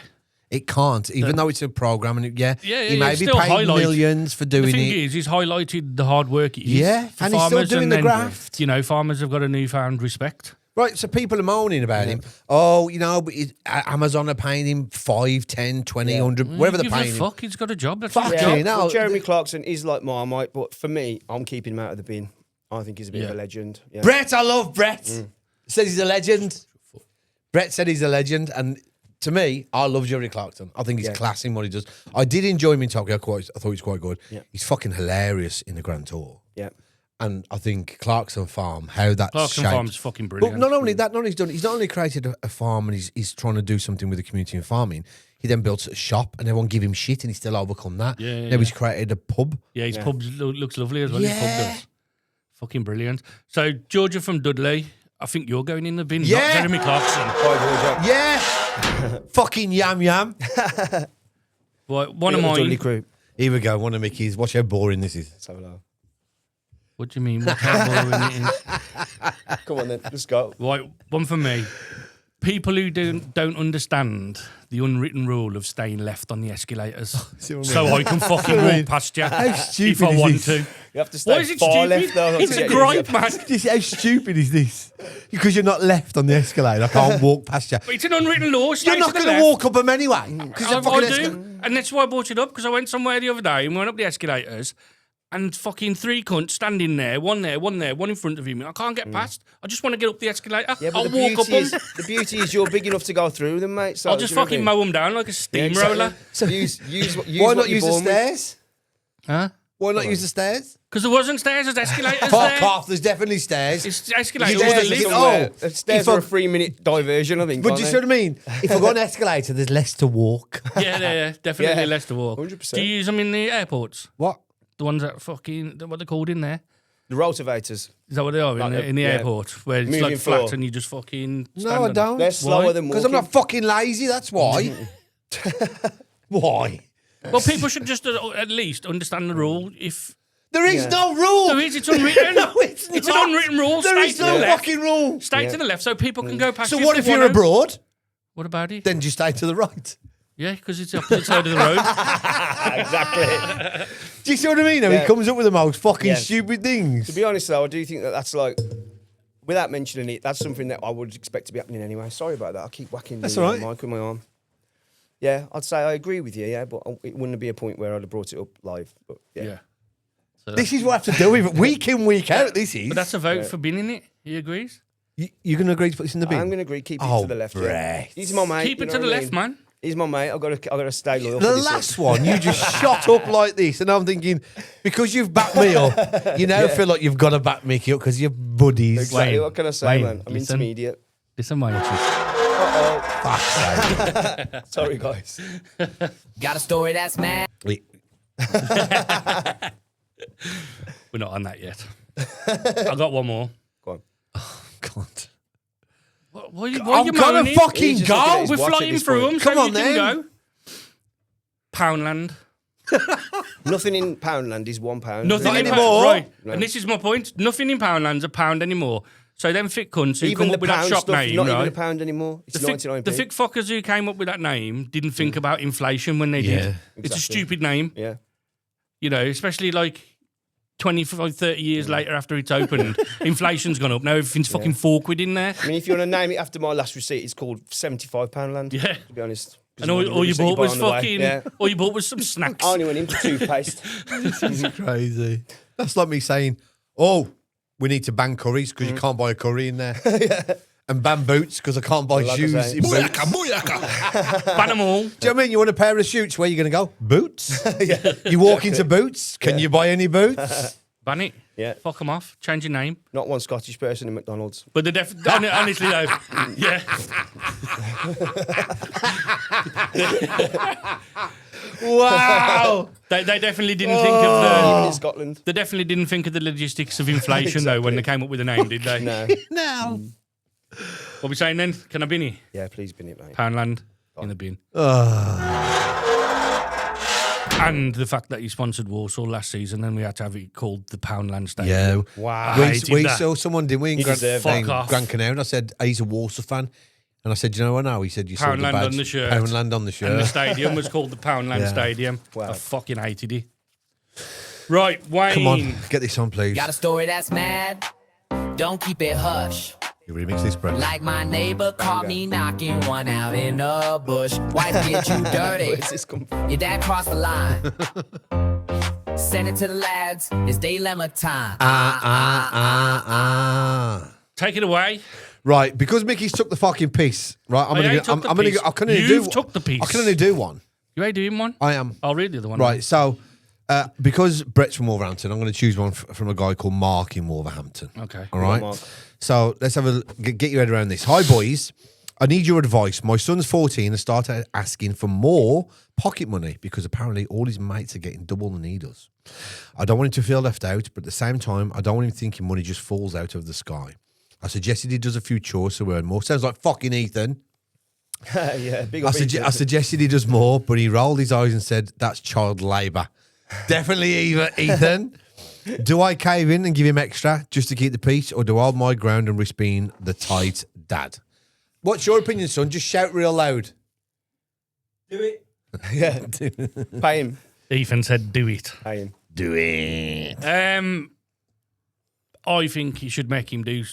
It can't, even though it's a programme. And he may be still paid highlight- millions for The doing thing it. is, he's highlighted the hard work it is Yeah, for and he's still farmers, doing and the then, graft. Farmers have got a newfound respect. Right, so people are moaning about him. Oh, but Amazon are paying him 5, 10, 20, 100, whatever they're Gives a paying him. fuck, he's got a job. That's Fuck his yeah. job. You know, well, Jeremy Clarkson is like Marmite, but for me, I'm keeping him out of the bin. I think he's a bit of Yeah. a legend. Yeah. Brett, I love Brett. Says he's a legend. Brett said he's a legend, and to me, I love Jeremy Clarkson. I think he's class in what he does. I did enjoy him in Tokyo. I thought he was quite good. Yeah. He's fucking hilarious in the Grand Tour. Yeah. And I think Clarkson Farm, how that's Clarkson shaped. Farm's fucking brilliant. But not only that, he's not only created a farm and he's trying to do something with the community in farming. He then built a shop and everyone give him shit and he still overcome that. Yeah, Now he's created a pub. Yeah, his pub looks lovely as well. Yeah. His pub does. Fucking brilliant. So, Georgia from Dudley, I think you're going in the bin, Yeah. not Jeremy Clarkson. Bye, Georgia. Yeah. Fucking yam. Right, one Bit of of a Dudley mine. crew. Here we go. One of Mickey's. Watch how boring this is. Let's have a look. What do you mean? What kind of boring it is? Come on then, let's go. Right, one for me. People who don't understand the unwritten rule of staying left on the escalators, so I can fucking walk past you stupid if I is want this? to. You have to Why stay is it far stupid? left though. It's a gripe, man. How stupid is this? Because you're not left on the escalator. I can't walk past you. It's an unwritten law. Stay You're not to the going to left. walk up them anyway. Because I do, and that's why I brought it up, because I went somewhere the other day and we went up the escalators and fucking 3 cunts standing there, one in front of him. I can't get past. I just want to get up the escalator. Yeah, I'll but walk up them. the beauty is you're big enough to go through them, mate. So I'll just do you know what I fucking mean? mow them down like a Yeah, steamroller. exactly. Use Why what not you're use the born with. stairs? Huh? Why not use the stairs? Because there wasn't stairs, there's escalators Fuck there. off. There's definitely stairs. It's escalators You that just- lift. oh, Stairs if are I- a 3-minute diversion, I think. But aren't do you they? see what I mean? If I go on an escalator, there's less to walk. Yeah, definitely Yeah. less to walk. 100%. Do you use them in the airports? What? The ones that fucking, what they're called in there? The rotivators. Is that what they are Like in the yeah. airport? Where it's Moving like flat floor. and you just fucking stand No, I on it? don't. They're slower Why? than walking. Because I'm not fucking lazy, that's why. Why? Well, people should just at least understand the rule. If There is Yeah. no rule. there is, it's unwritten. No, it's It's not. an unwritten rule. There Stay is to no the left. fucking rule. Stay Yeah. to the left so people can go past So you. what if they you're wanna. abroad? What about it? Then you stay to the right. Yeah, because it's the opposite side of the road. Exactly. Do you see what I mean? He Yeah. comes up with the most fucking Yeah. stupid things. To be honest, though, I do think that that's like, without mentioning it, that's something that I would expect to be happening anyway. Sorry about that. I keep whacking That's the all right. mic with my arm. Yeah, I'd say I agree with you, yeah, but it wouldn't be a point where I'd have brought it up live. But yeah. Yeah. So This is what I have to do with it week in, week out. This is. but that's a vote for binning it. He agrees. You're going to agree to put this in the bin? I'm going to agree, keep it Oh, to the left. Yeah. Brett. He's my mate. Keep you it know to the what I left, mean? man. He's my mate. I got to stay loyal. The last one, you just shot up like this, and I'm thinking, because you've backed me up, you now feel like you've got to back Mickey up because you're buddies. Exactly. Wayne, What can I say, Wayne, man? I'm listen. intermediate. Listen, mate. Sorry, guys. Got a story that's mad. Wait. We're not on that yet. I got one more. Go on. God. Why are you I'm gonna moaning? fucking He's just looking at go. his We're watch at flying this through point. them. Come so on, you can then. go. Poundland. Nothing in Poundland is £1. Nothing Not in anymore. Right. No. And this is my point. Nothing in Poundland's a pound anymore. So them thick cunts who Even come the up with that pound shop stuff, name, not right? even a pound anymore. It's The thick, 99p. the thick fuckers who came up with that name didn't think about inflation when they did. It's a exactly. stupid name. Yeah. You know, especially like 25, 30 years later after it's opened, inflation's gone up. Now everything's fucking £4 in there. I mean, if you want to name it after my last receipt, it's called £75 Poundland. Yeah. To be honest. And all you bought was fucking, Yeah. all you bought was some snacks. I only went in for toothpaste. Crazy. That's like me saying, oh, we need to ban curries because you can't buy a curry in there. And ban boots because I can't buy Like I shoes say. in boots. Ban them all. Do you know what I mean? You want a pair of shoes, where are you going to go? Boots? You walk into Boots, can you buy any boots? Ban it. Yeah. Fuck them off. Change your name. Not one Scottish person in McDonald's. But the honestly though, yeah. Wow. They definitely didn't think of Even in the. Scotland. They definitely didn't think of the logistics of inflation though when they came up with the name, did they? No. Now. What are we saying then? Can I bin it? Yeah, please bin it, mate. Poundland in the bin. And the fact that you sponsored Warsaw last season, and we had to have it called the Poundland Stadium. Yeah. Wow. I We hated that. saw someone, didn't we, in You Gran deserve that. Fuck off. Canal. I said, he's a Warsaw fan. And I said, do you know what now? He said, you saw the Poundland badge. on the shirt. Poundland on the And the shirt. stadium was called the Poundland Yeah. Stadium. Wow. I fucking hated it. Right, Wayne. Come on, get this on, please. Got a story that's mad. Don't keep it hush. You remix this, Brett. Like my neighbor caught me knocking one out in a bush. Wife get you dirty. Where's this come from? Your dad crossed the line. Send it to the lads. It's dilemma time. Take it away. Right, because Mickey's took the fucking piss. Right, I'm I gonna. ain't took the I'm gonna. piss. I can only You've do. took the piss. I can only do one. You ain't doing one? I am. I'll read the other one. Right, so because Brett's from Wolverhampton, I'm going to choose one from a guy called Mark in Wolverhampton. Okay. All right. Mark. So let's have get your head around this. Hi, boys. I need your advice. My son's 14 and started asking for more pocket money because apparently all his mates are getting double than he does. I don't want him to feel left out, but at the same time, I don't want him thinking money just falls out of the sky. I suggested he does a few chores to earn more. Sounds like fucking Ethan. Yeah, big up. I suggested he does more, but he rolled his eyes and said, that's child labour. Definitely Ethan. Do I cave in and give him extra just to keep the peace, or do I hold my ground and risk being the tight dad? What's your opinion, son? Just shout real loud. Do it. Yeah. Pay him. Ethan said, "Do it." Pay him. Do it. I think you should make him do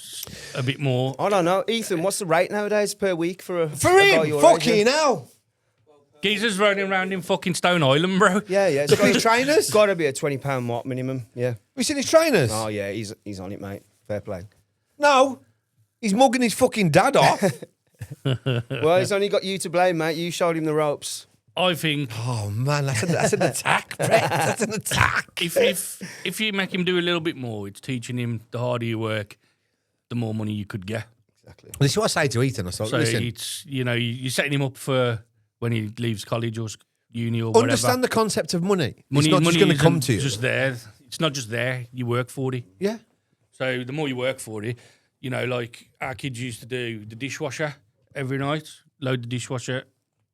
a bit more. I don't know. Ethan, what's the rate nowadays per week for a For a guy him, your fucking age? hell. Geezer's running around in fucking Stone Island, bro. Yeah, yeah. Look at his trainers. Got to be a £20 mark minimum. Yeah. Have you seen his trainers? Oh yeah, he's on it, mate. Fair play. No. He's mugging his fucking dad off. Well, he's only got you to blame, mate. You showed him the ropes. I think Oh, man, that's an attack, Brett. That's an attack. if you make him do a little bit more, it's teaching him the harder you work, the more money you could get. Exactly. This is what I say to Ethan. I said, So listen, it's you're setting him up for when he leaves college or uni or whatever. understand the concept of money. Money, It's not just money going to come isn't to you. Just there. It's not just there. You work for it. Yeah. So the more you work for it, like our kids used to do the dishwasher every night. Load the dishwasher,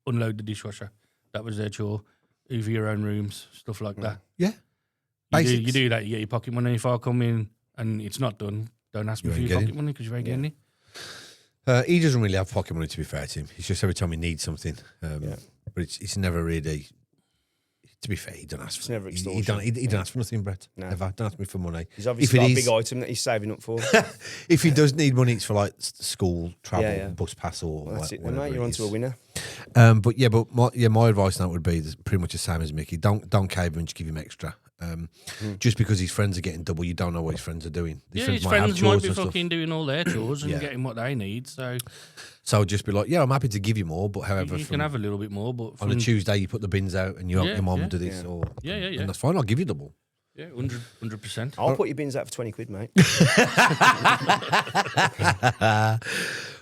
unload the dishwasher. That was their chore. Hoover your own rooms, stuff like that. Yeah. You Basics. do that. You get your pocket money. If I come in and it's not done, don't ask me You for ain't your getting pocket money because you ain't getting it. He doesn't really have pocket money, to be fair to him. It's just every time he needs something. But it's never really. To be fair, he don't ask for. It's never he extortion. don't ask for nothing, Brett. No. Ever. Don't ask me for money. He's obviously If got it a is- big item that he's saving up for. If he does need money, it's for like school, travel, Yeah, yeah. bus pass, or Well, that's it, then, whatever mate. You're it onto a is. winner. But my advice now would be pretty much the same as Mickey. Don't cave and just give him extra. Just because his friends are getting double, you don't know what his friends are doing. His friends might be fucking doing all their chores and getting what they need. So just be like, yeah, I'm happy to give you more, but however, you can have a little bit more. But on a Tuesday, you put the bins out and you help your mum do this, or and that's fine. I'll give you double. Yeah, 100%. I'll put your bins out for 20 quid, mate.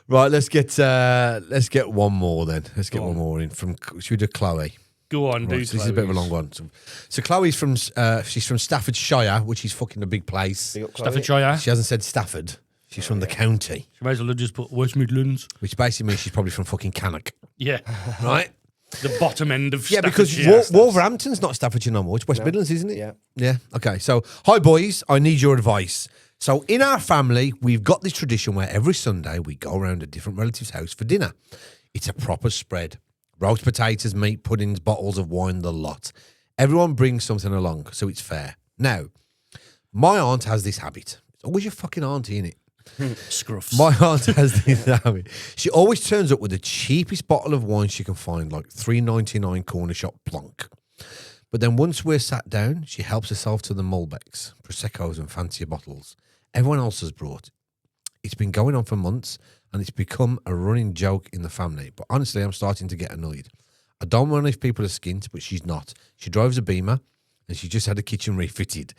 Right, let's get one more then. Let's get one more in from. Should we do Chloe? Go on, dude. This is a bit of a long one. So Chloe's from she's from Staffordshire, which is fucking a big place. Staffordshire. She hasn't said Stafford. She's from the county. She might as well just put West Midlands. Which basically means she's probably from fucking Cannock. Yeah. Right? The bottom end of Staffordshire. Because Wolverhampton's not Staffordshire no more. It's West Midlands, isn't it? Yeah. Yeah. Okay. So, hi boys, I need your advice. So in our family, we've got this tradition where every Sunday we go around a different relative's house for dinner. It's a proper spread. Roast potatoes, meat, puddings, bottles of wine, the lot. Everyone brings something along, so it's fair. Now, my aunt has this habit. It's always your fucking auntie, innit? Scruffs. My aunt has this habit. She always turns up with the cheapest bottle of wine she can find, like $3.99 corner shop plonk. But then once we're sat down, she helps herself to the Malbecs, Prosecco's and fancier bottles. Everyone else has brought. It's been going on for months, and it's become a running joke in the family. But honestly, I'm starting to get annoyed. I don't know if people are skint, but she's not. She drives a Beamer, and she just had a kitchen refitted.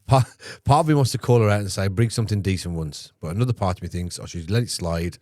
part of me wants to call her out and say, bring something decent once. But another part of me thinks I should let it slide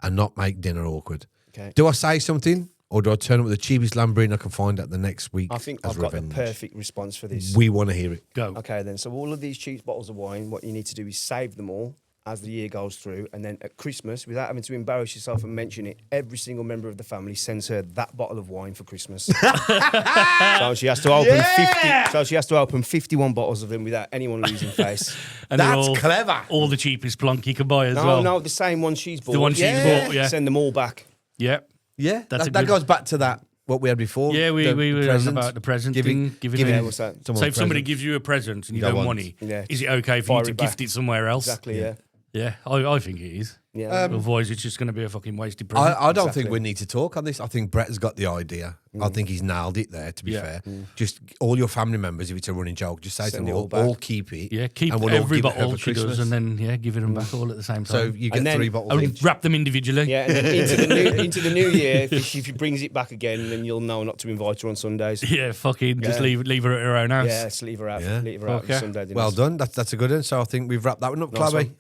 and not make dinner awkward. Okay. Do I say something, or do I turn up with the cheapest Lamborghini I can find at the next week? I think I've got the perfect response for this. We want to hear it. Go. Okay, then. So all of these cheap bottles of wine, what you need to do is save them all as the year goes through, and then at Christmas, without having to embarrass yourself and mention it, every single member of the family sends her that bottle of wine for Christmas. So she has to open 50. So she has to open 51 bottles of them without anyone losing face. And that's clever. All the cheapest plonk you can buy as well. No, the same one she's bought. The one she's bought, yeah. Send them all back. Yeah. Yeah, that goes back to that, what we had before. Yeah, we were on about the present giving what's that? So if somebody gives you a present and you don't want money, is it okay for you to gift it somewhere else? Exactly, yeah. Yeah, I think it is. Yeah. Otherwise, it's just going to be a fucking wasted present. I don't think we need to talk on this. I think Brett has got the idea. I think he's nailed it there, to be fair. Just all your family members, if it's a running joke, just say to them all keep it. Yeah, keep and we'll every bottle she does, and then, give it them back all at the same time. So you get 3 bottles each. Wrap them individually. Yeah, and then into the new year, if she brings it back again, then you'll know not to invite her on Sundays. Yeah, just leave her at her own house. Yeah, just leave her out. Leave her out on Sunday dinners. Well done. That's a good one. So I think we've wrapped that one up, Chloe.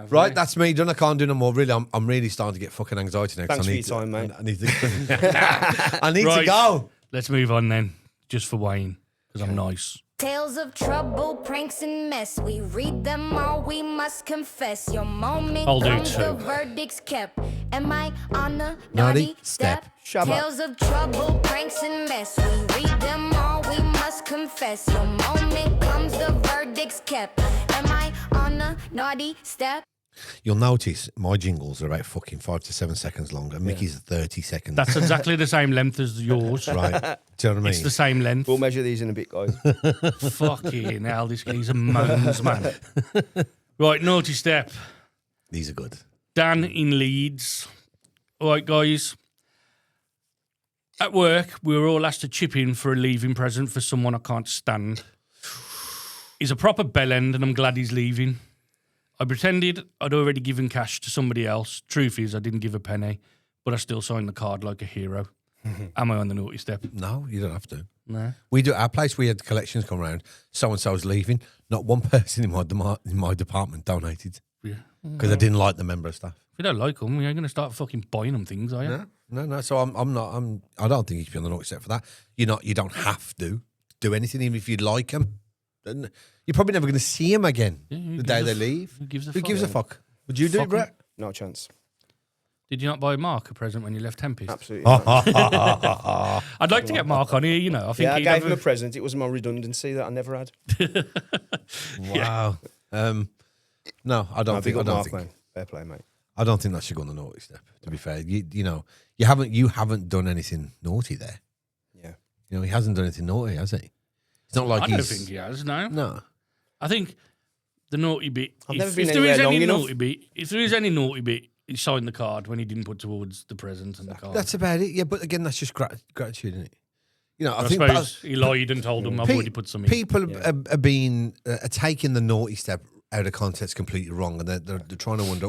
Right, that's me done. I can't do no more. Really, I'm really starting to get fucking anxiety now. Thanks for your time, mate. I need to. I need to go. Let's move on then, just for Wayne, because I'm nice. Tales of trouble, pranks, and mess. We read them all, we must confess. Your moment I'll do comes, too. the verdict's kept. Am I on a naughty step? Tales of trouble, pranks, and mess. We read them all, we must confess. Your moment comes, the verdict's kept. Am I on a naughty step? You'll notice my jingles are about fucking 5 to 7 seconds long, and Mickey's 30 seconds. That's exactly the same length as yours. Right. Do you know what I mean? It's the same length. We'll measure these in a bit, guys. Fucking hell, he's a moans, man. Right, naughty step. These are good. Dan in Leeds. All right, guys. At work, we were all asked to chip in for a leaving present for someone I can't stand. He's a proper bellend, and I'm glad he's leaving. I pretended I'd already given cash to somebody else. Truth is, I didn't give a penny, but I still signed the card like a hero. Am I on the naughty step? No, you don't have to. No. We do at our place. We had collections come around. So and so's leaving. Not one person in my department donated because I didn't like the member of staff. If you don't like them, you're going to start fucking buying them things, are you? No. So I'm not. I don't think you should be on the naughty step for that. You don't have to do anything, even if you like them. You're probably never going to see them again the day they leave. Who gives a fuck? Would you do it, Brett? No chance. Did you not buy Mark a present when you left Tempest? Absolutely not. I'd like to get Mark on here, I think I gave him a present. It was my redundancy that I never had. Wow. No, I don't think. Man. Fair play, mate. I don't think that should go on the naughty step. To be fair, you haven't done anything naughty there. Yeah. He hasn't done anything naughty, has he? It's not like I don't think he has. No. I think the naughty bit. If there is any naughty bit, he signed the card when he didn't put towards the present and the card. That's about it. Yeah, but again, that's just gratitude, isn't it? I suppose he lied and told them I've already put some in. People are taking the naughty step out of context completely wrong, and they're trying to wonder,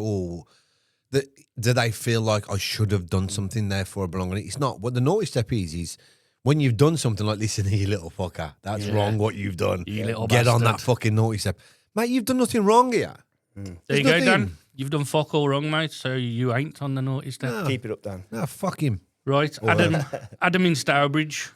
do they feel like I should have done something, therefore I belong on it? It's not. What the naughty step is when you've done something like, listen here, you little fucker, that's wrong what you've done. You little Get bastard. on that fucking naughty step. Mate, you've done nothing wrong here. There you go, Dan. You've done fuck all wrong, mate, so you ain't on the naughty step. No. Keep it up, Dan. No, fuck him. Right, Adam in Stourbridge.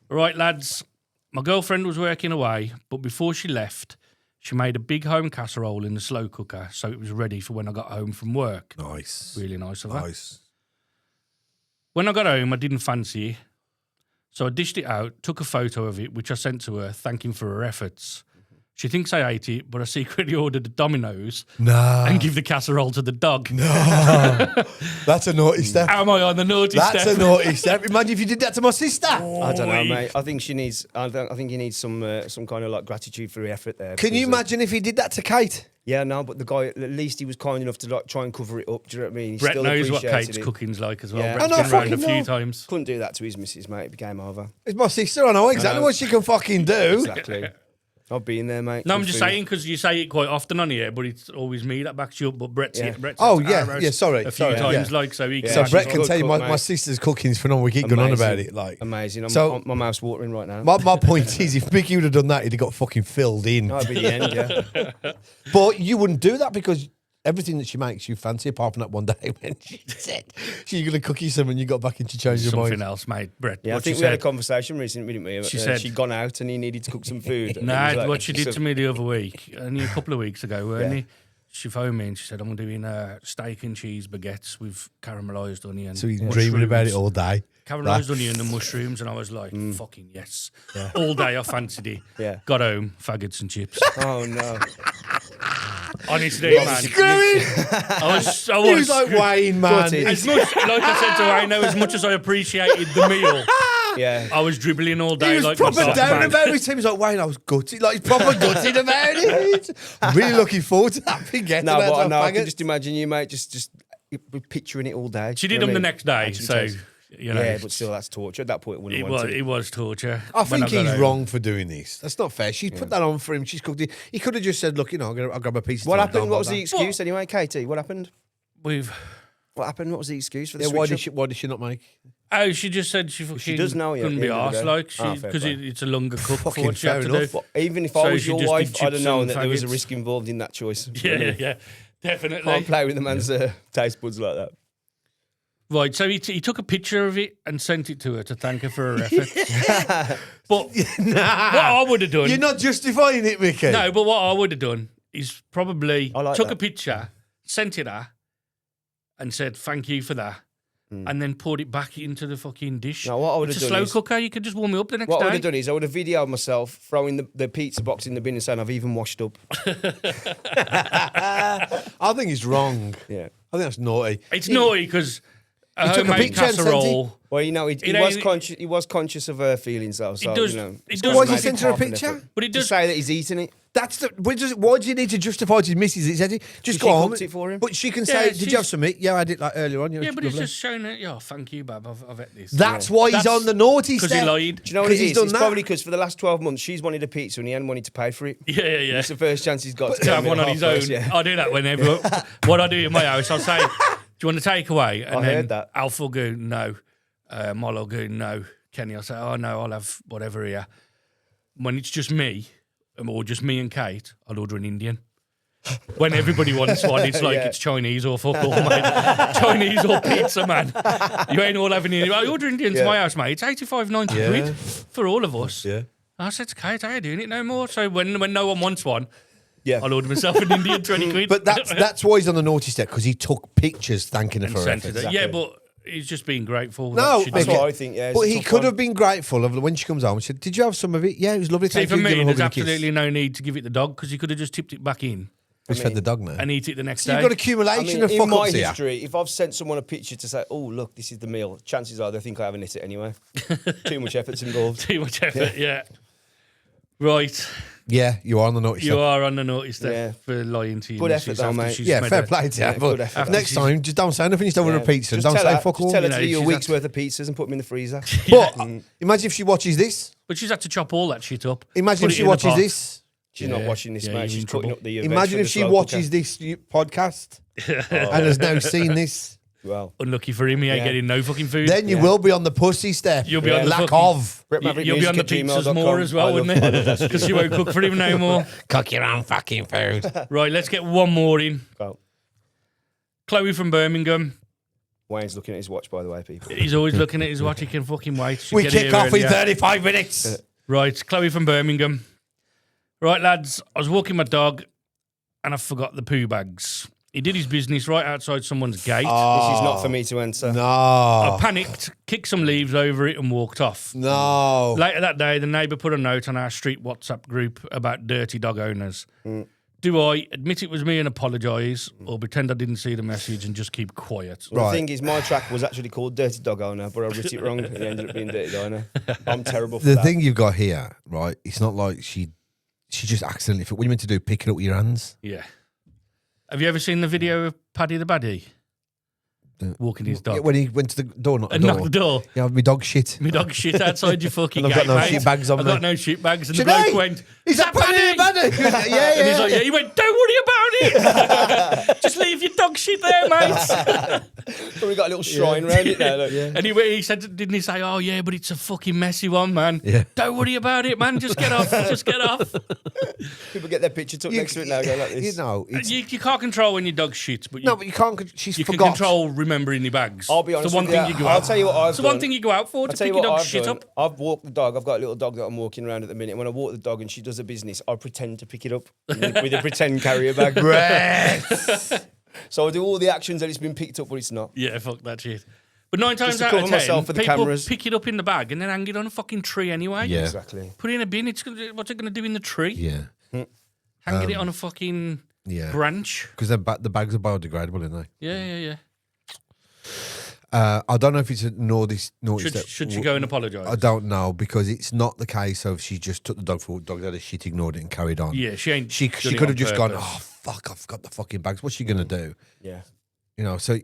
Right, lads, my girlfriend was working away, but before she left, she made a big home casserole in the slow cooker, so it was ready for when I got home from work. Nice. Really nice of her. Nice. When I got home, I didn't fancy it, so I dished it out, took a photo of it, which I sent to her, thanking for her efforts. She thinks I ate it, but I secretly ordered a Domino's and give the casserole to the dog. No. That's a naughty step. Am I on the naughty step? That's a naughty step. Imagine if you did that to my sister. I don't know, mate. I think she needs. I think he needs some kind of like gratitude for her effort there. Can you imagine if he did that to Kate? Yeah, no, but the guy, at least he was kind enough to like try and cover it up. Do you know what I mean? He Brett still knows what appreciated Kate's it. cooking's like as well. Yeah. Brett's I know, been round a fucking few know. times. Couldn't do that to his missus, mate. It became over. It's my sister. I know exactly what she can fucking do. Exactly. I've been there, mate. No, I'm Good just food. saying because you say it quite often on here, but it's always me that backs you up. But Brett's Yeah. Brett's Oh, at yeah, our house yeah, sorry, a few sorry, times, yeah. like so. He Yeah. So can Brett actually can tell you cook, my mate. sister's cooking's phenomenal. We keep going on about Amazing. it. Like, Amazing. So- My mouth's watering right now. my point is, if Mickey would have done that, he'd have got fucking filled in. That'd be the end, yeah. But you wouldn't do that because everything that she makes you fancy, apart from that one day when she said she's going to cook you something, you got back and she changed your something mind. else, mate. Brett, Yeah, I what think she we had a said. conversation recently, didn't we? She said- she'd gone out and he needed to cook some food. And he Nah, was like- what she did to me the other week, only a couple of weeks ago, weren't Yeah. he? She phoned me and she said, I'm doing steak and cheese baguettes with caramelised onion. So he's dreaming about it all day. Caramelised onion and mushrooms, and I was like, fucking yes. All day I fancied it. Yeah. Got home, faggots and chips. Oh, no. Honestly, man. Screaming! I was. He was like, Wayne, man. Gutted. As much, like I said to Wayne, as much as I appreciated the meal, Yeah. I was dribbling all day He was like proper myself, down man. about it. He was like, Wayne, I was gutted. Like, he's proper gutted about it. I'm really looking forward to that forget No, about but that no, I can faggot. just imagine you, mate, just picturing it all day. She You did know them what the I mean? next day, Actually so takes- you know. Yeah, but still, that's torture. At that point, I wouldn't want to. It was torture. I when think got he's home. wrong for doing this. That's not fair. She's put that on for him. She's cooked it. He could have just said, look, I'll grab a piece of What time, happened? don't What was bother. the excuse anyway, Katie? What happened? What happened? What was the excuse for the Yeah, why switch did she not make? Oh, she just said she fucking does know, yeah, couldn't at be the end of the arsed, day. like, Oh, fair because play. it's a longer cook for Fucking what she had fair to enough. do. Even if I So was she your just wife, did I'd have chips known and that there was a faggots. risk involved in that choice. Yeah, definitely. Can't play with the man's taste buds like that. Right, so he took a picture of it and sent it to her to thank her for her efforts. But what I would have done... You're not justifying it, Mickey. No, but what I would have done is probably I like took that. a picture, sent it her, and said, thank you for that. And then poured it back into the fucking dish. No, what I would It's have a done slow is- cooker. You could just warm it up the next What I day. would have done is I would have videoed myself throwing the pizza box in the bin and saying I've even washed up. I think he's wrong. Yeah. I think that's naughty. It's naughty because a took a homemade picture and sent it. casserole. Well, you know, he It was ain't- conscious. He was conscious of her feelings, though. So does- you know, it it's does got Why to did he make send her a half an picture? effort. But it To does. say that he's eating it. That's the. Why do you need to justify to his missus? He said, just She go home. cooked it for him. But she can Yeah, say, did you she's- have some meat? Yeah, I did like earlier on. Yeah, but it's lovely. just showing it. Yeah, thank you, Bab. I've ate this. That's why he's That's on the naughty because step. he lied. Do you know what 'Cause it he's is? done It's that. probably because for the last 12 months she's wanted a pizza and he hadn't wanted to pay for it. Yeah. It's the first chance he's got To have one on his own. I do that whenever. What I do in my house, I'll say, "Do you want to take away?" And I then heard that. Alpha will go, "No." Milo will go, "No." Kenny, I'll say, "Oh no, I'll have whatever here." When it's just me, or just me and Kate, I'll order an Indian. When everybody wants one, it's like Yeah. it's Chinese or fuck all, mate. Chinese or pizza, man. You ain't all having Indian. I order Indian to my house, mate. It's 85, 90 quid for all of us. Yeah. I said to Kate, I ain't doing it no more. So when no one wants one, Yeah. I'll order myself an Indian 20 quid. But that's why he's on the naughty step, because he took pictures thanking her and for her sent efforts. it. Yeah, but he's just being grateful. No, that she That's did it. what I think, yeah. it's But a he tough could one. have been grateful of when she comes home. She said, did you have some of it? Yeah, it was lovely. See, Thank for you. Give me, him a there's hug and a kiss. absolutely no need to give it the dog because he could have just tipped it back in He's fed the dog now. and eat it the next So day. you've got I accumulation mean, of in fuck my ups here. history, if I've sent someone a picture to say, "Oh, look, this is the meal," chances are they think I haven't hit it anyway. Too much effort's involved. Too much effort, yeah. Right. Yeah, you are on the naughty step. You are on the naughty step Yeah. for lying to you. Good effort though, mate. Yeah, fair play to you. Yeah, But good effort. next time, just don't say nothing. Just over a pizza. Just Don't tell say her- fuck all. Just tell her You to know, do a she's week's had- worth of pizzas and put them in the freezer. But imagine if she watches this. But she's had to chop all that shit up. Imagine put if it she in a watches pot. this. She's not watching this, Yeah, mate. you're She's in cutting trouble. up the veg Imagine for if the she slow watches cooker. this podcast and has now seen this. Well, Unlucky for him, he ain't Yeah. getting no fucking food. Then you will be on the pussy step. You'll be on the lack fucking- of. Brett Maverick You'll be on the Music pizzas @gmail.com. more as well, I wouldn't love it? that. Because you won't cook for him no more. Cook your own fucking food. Right, let's get one more in. Go. Chloe from Birmingham. Wayne's looking at his watch, by the way, people. He's always looking at his watch. He can fucking wait. Should We get kick here off in earlier. 35 minutes. Right, Chloe from Birmingham. Right, lads, I was walking my dog and I forgot the poo bags. He did his business right outside someone's gate. This is not for me to enter. I No. panicked, kicked some leaves over it and walked off. No. Later that day, the neighbour put a note on our street WhatsApp group about dirty dog owners. Do I admit it was me and apologise, or pretend I didn't see the message and just keep quiet? Well, Right. The thing is, my track was actually called Dirty Dog Owner, but I wrote it wrong and it ended up being Dirty Diner. I'm terrible for The that. thing you've got here, right? It's not like she just accidentally. What you meant to do? Pick it up with your hands. Yeah. Have you ever seen the video of Paddy the Baddie walking his dog? Yeah, when he went to the door, not the And door. knocked the door. Yeah, my dog shit. My dog shit outside your fucking And gate, I've got no mate. shit bags on I've me. got no shit bags. And the Today? bloke went, Is that Paddy? Paddy? Yeah, And he's like, yeah. He went, don't worry about it. Just leave your dog shit there, mate. We got a little shrine around it now. Look. And he said, didn't he say, oh, yeah, but it's a fucking messy one, man. Yeah. Don't worry about it, man. Just get off. Just get off. People get their picture took next to it now, go like this. You know, it's, You can't control when your dog shit, but you, no, but you can't. She's you can forgot. control remembering your bags. I'll be It's honest the one with thing you. you go I'll out. tell you what I've It's the one done. thing you go out for, I'll to tell pick you your what dog's I've shit done. up. I've walked the dog. I've got a little dog that I'm walking around at the minute. When I walk the dog and she does her business, I pretend to pick it up with a pretend carrier bag. So I do all the actions that it's been picked up, but it's not. Yeah, fuck that shit. But 9 times to out of cover 10, myself for the people cameras. pick it up in the bag and then hang it on a fucking tree anyway. Yeah. Exactly. Put it in a bin. What's it going to do in the tree? Yeah, Hanging it on a fucking yeah. branch. Because the bags are biodegradable, aren't they? Yeah. I don't know if it's a naughty step. Should she go and apologise? I don't know, because it's not the case of she just took the dog for a dog had a shit, ignored it, and carried on. Yeah, she ain't. She done could it have on just gone, purpose. oh fuck, I've got the fucking bags. What's she gonna do? Yeah. You know, so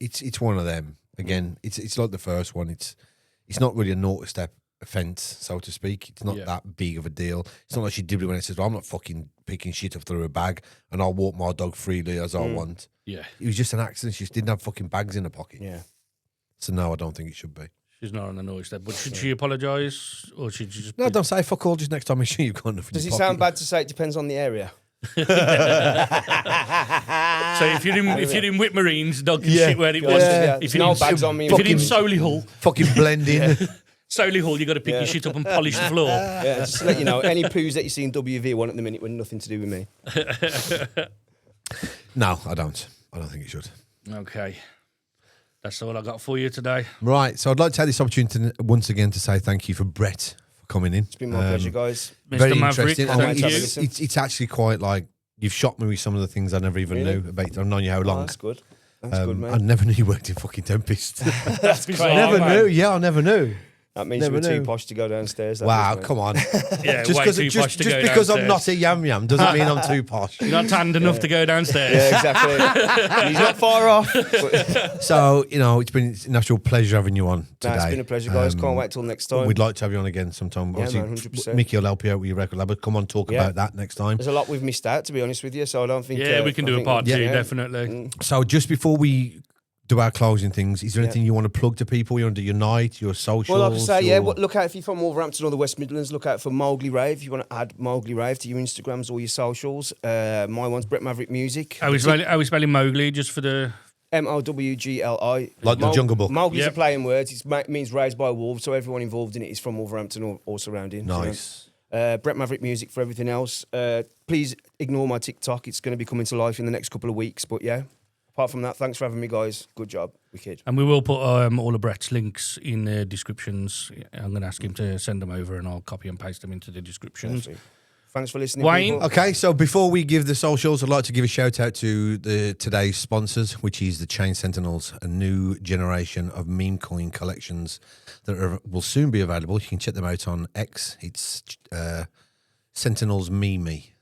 it's one of them. Again, it's like the first one. It's not really a naughty step offence, so to speak. It's not that big of a deal. It's not like she did it when it says, well, I'm not fucking picking shit up through a bag and I'll walk my dog freely as I want. Yeah, It was just an accident. She just didn't have fucking bags in her pocket. Yeah. So no, I don't think it should be. she's not on the noise step. But should she apologise or should she just? No, don't say fuck all. Just next time, make sure you've got enough in Does it your sound pocket. bad to say it depends on the area? So if you're in Whitmarines, dog can Yeah. shit where it Yeah. wants. Yeah. If No you're in, bags on me. if you're in Fucking- Solihull, Fucking blend in. Solihull, you got to pick your shit up and polish the floor. Yeah, just to let you know, any poos that you see in WV1 at the minute were nothing to do with me. No, I don't. I don't think it should. Okay, that's all I got for you today. Right. So I'd like to take this opportunity once again to say thank you for Brett for coming in. It's been my pleasure, guys. Mr. Very Maverick, interesting. Can't And wait to have a it's, listen. it's actually quite like you've shocked me with some of the things I never even Really? knew about. I've known you how Oh, long. that's good. That's good, I mate. never knew you worked in fucking Tempest. That's bizarre, never man. knew. Yeah, I never knew. That means Never you were too knew. posh to go downstairs. that Wow, is, mate. come on. Yeah, just way too posh to go because I'm not downstairs. a yam yam doesn't mean I'm too posh. You're not tanned enough to go downstairs. Yeah, exactly. He's not far off. But, So, you know, it's been an actual pleasure having you on today. it's been a pleasure, guys. Can't wait till next time. We'd like to have you on again sometime. Yeah, Obviously, man, 100%. Mickey will help you out with your record label. Come on, talk Yeah. about that next time. There's a lot we've missed out, to be honest with you, so I don't think... Yeah, we can I do a think part we- two, yeah. definitely. So just before we do our closing things, is there anything you want to plug to people? You want to do your night, your socials? Well, like I say, yeah, your- look out if you're from Wolverhampton or the West Midlands, look out for Mowgli Rave. If you want to add Mowgli Rave to your Instagrams or your socials. My one's Brett Maverick Music. How we spelling Mowgli, just for the... Mowgli. Like the Jungle Book. Mowgli's Yep. a play in words. It means raised by wolves, so everyone involved in it is from Wolverhampton or surrounding. Nice. Brett Maverick Music for everything else. Please ignore my TikTok. It's going to be coming to life in the next couple of weeks. But yeah, apart from that, thanks for having me, guys. Good job. Wicked. And we will put all of Brett's links in the descriptions. I'm going to ask him to send them over and I'll copy and paste them into the descriptions. Perfect. Thanks for listening, Wayne? people. Okay, so before we give the socials, I'd like to give a shout out to today's sponsors, which is the Chain Sentinels, a new generation of meme coin collections that will soon be available. You can check them out on X. It's Sentinels Mimi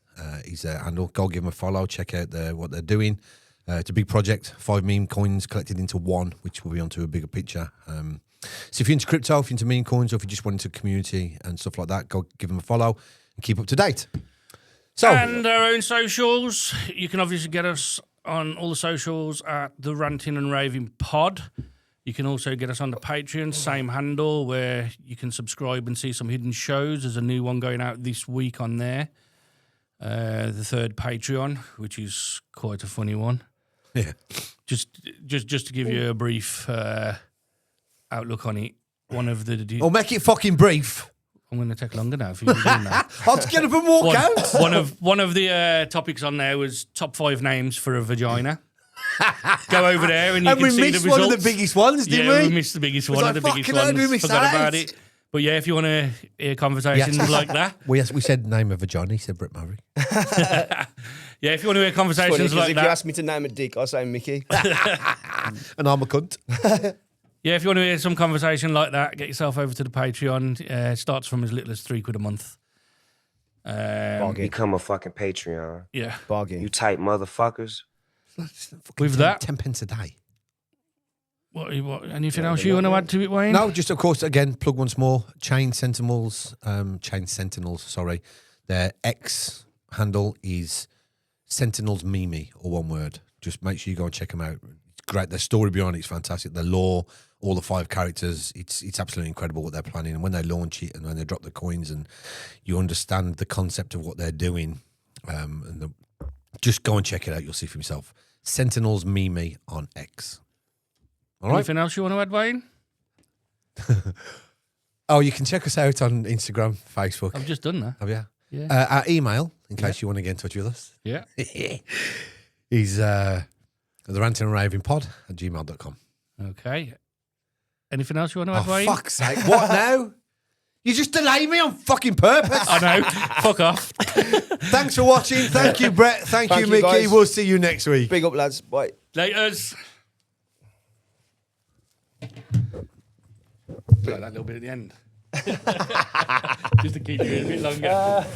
is their handle. Go give them a follow. Check out what they're doing. It's a big project. 5 meme coins collected into one, which will be onto a bigger picture. So if you're into crypto, if you're into meme coins, or if you just want into community and stuff like that, go give them a follow and keep up to date. So, and our own socials. You can obviously get us on all the socials at the Ranting and Raving Pod. You can also get us on the Patreon, same handle, where you can subscribe and see some hidden shows. There's a new one going out this week on there. The third Patreon, which is quite a funny one. yeah. Just to give you a brief outlook on it. One of the Or make it fucking brief. I'm going to take longer now for you to do that. I'll just get up and walk out. One of the topics on there was top 5 names for a vagina. Go over there and you can see the results. And we missed one of the biggest ones, didn't we? Yeah, we missed the biggest one of the biggest ones. Forgot about it. But yeah, if you want to hear conversations like that. We said name of vagina. He said Brett Maverick. Yeah, if you want to hear conversations like if that. you ask me to name a dick, I'll say Mickey. And I'm a cunt. Yeah, if you want to hear some conversation like that, get yourself over to the Patreon. It starts from as little as £3 a month. Become a fucking Patreon. Yeah. Bargain. You type motherfuckers. With that, 10 pence a day. what anything else you want to add to it, Wayne? No, just of course, again, plug once more. Chain Sentinels, sorry. Their X handle is Sentinels Mimi, or one word. Just make sure you go and check them out. It's great. Their story behind it is fantastic. The lore, all the 5 characters, it's absolutely incredible what they're planning. And when they launch it and when they drop the coins and you understand the concept of what they're doing, just go and check it out. You'll see for yourself. Sentinels Mimi on X. All right. Anything else you want to add, Wayne? Oh, you can check us out on Instagram, Facebook. I've just done that. Have you? Yeah. Our email, in case you want to get in touch with us, Yeah. is the Ranting and Raving Pod at gmail.com. Okay. Anything else you want to add, Oh, Wayne? fuck's sake. What now? You just delay me on fucking purpose. I know. Fuck off. Thanks for watching. Thank you, Brett. Thank you, you, Mickey. guys. We'll see you next week. Big up, lads. Bye. Laters. Like that little bit at the end. Just to keep you a bit longer.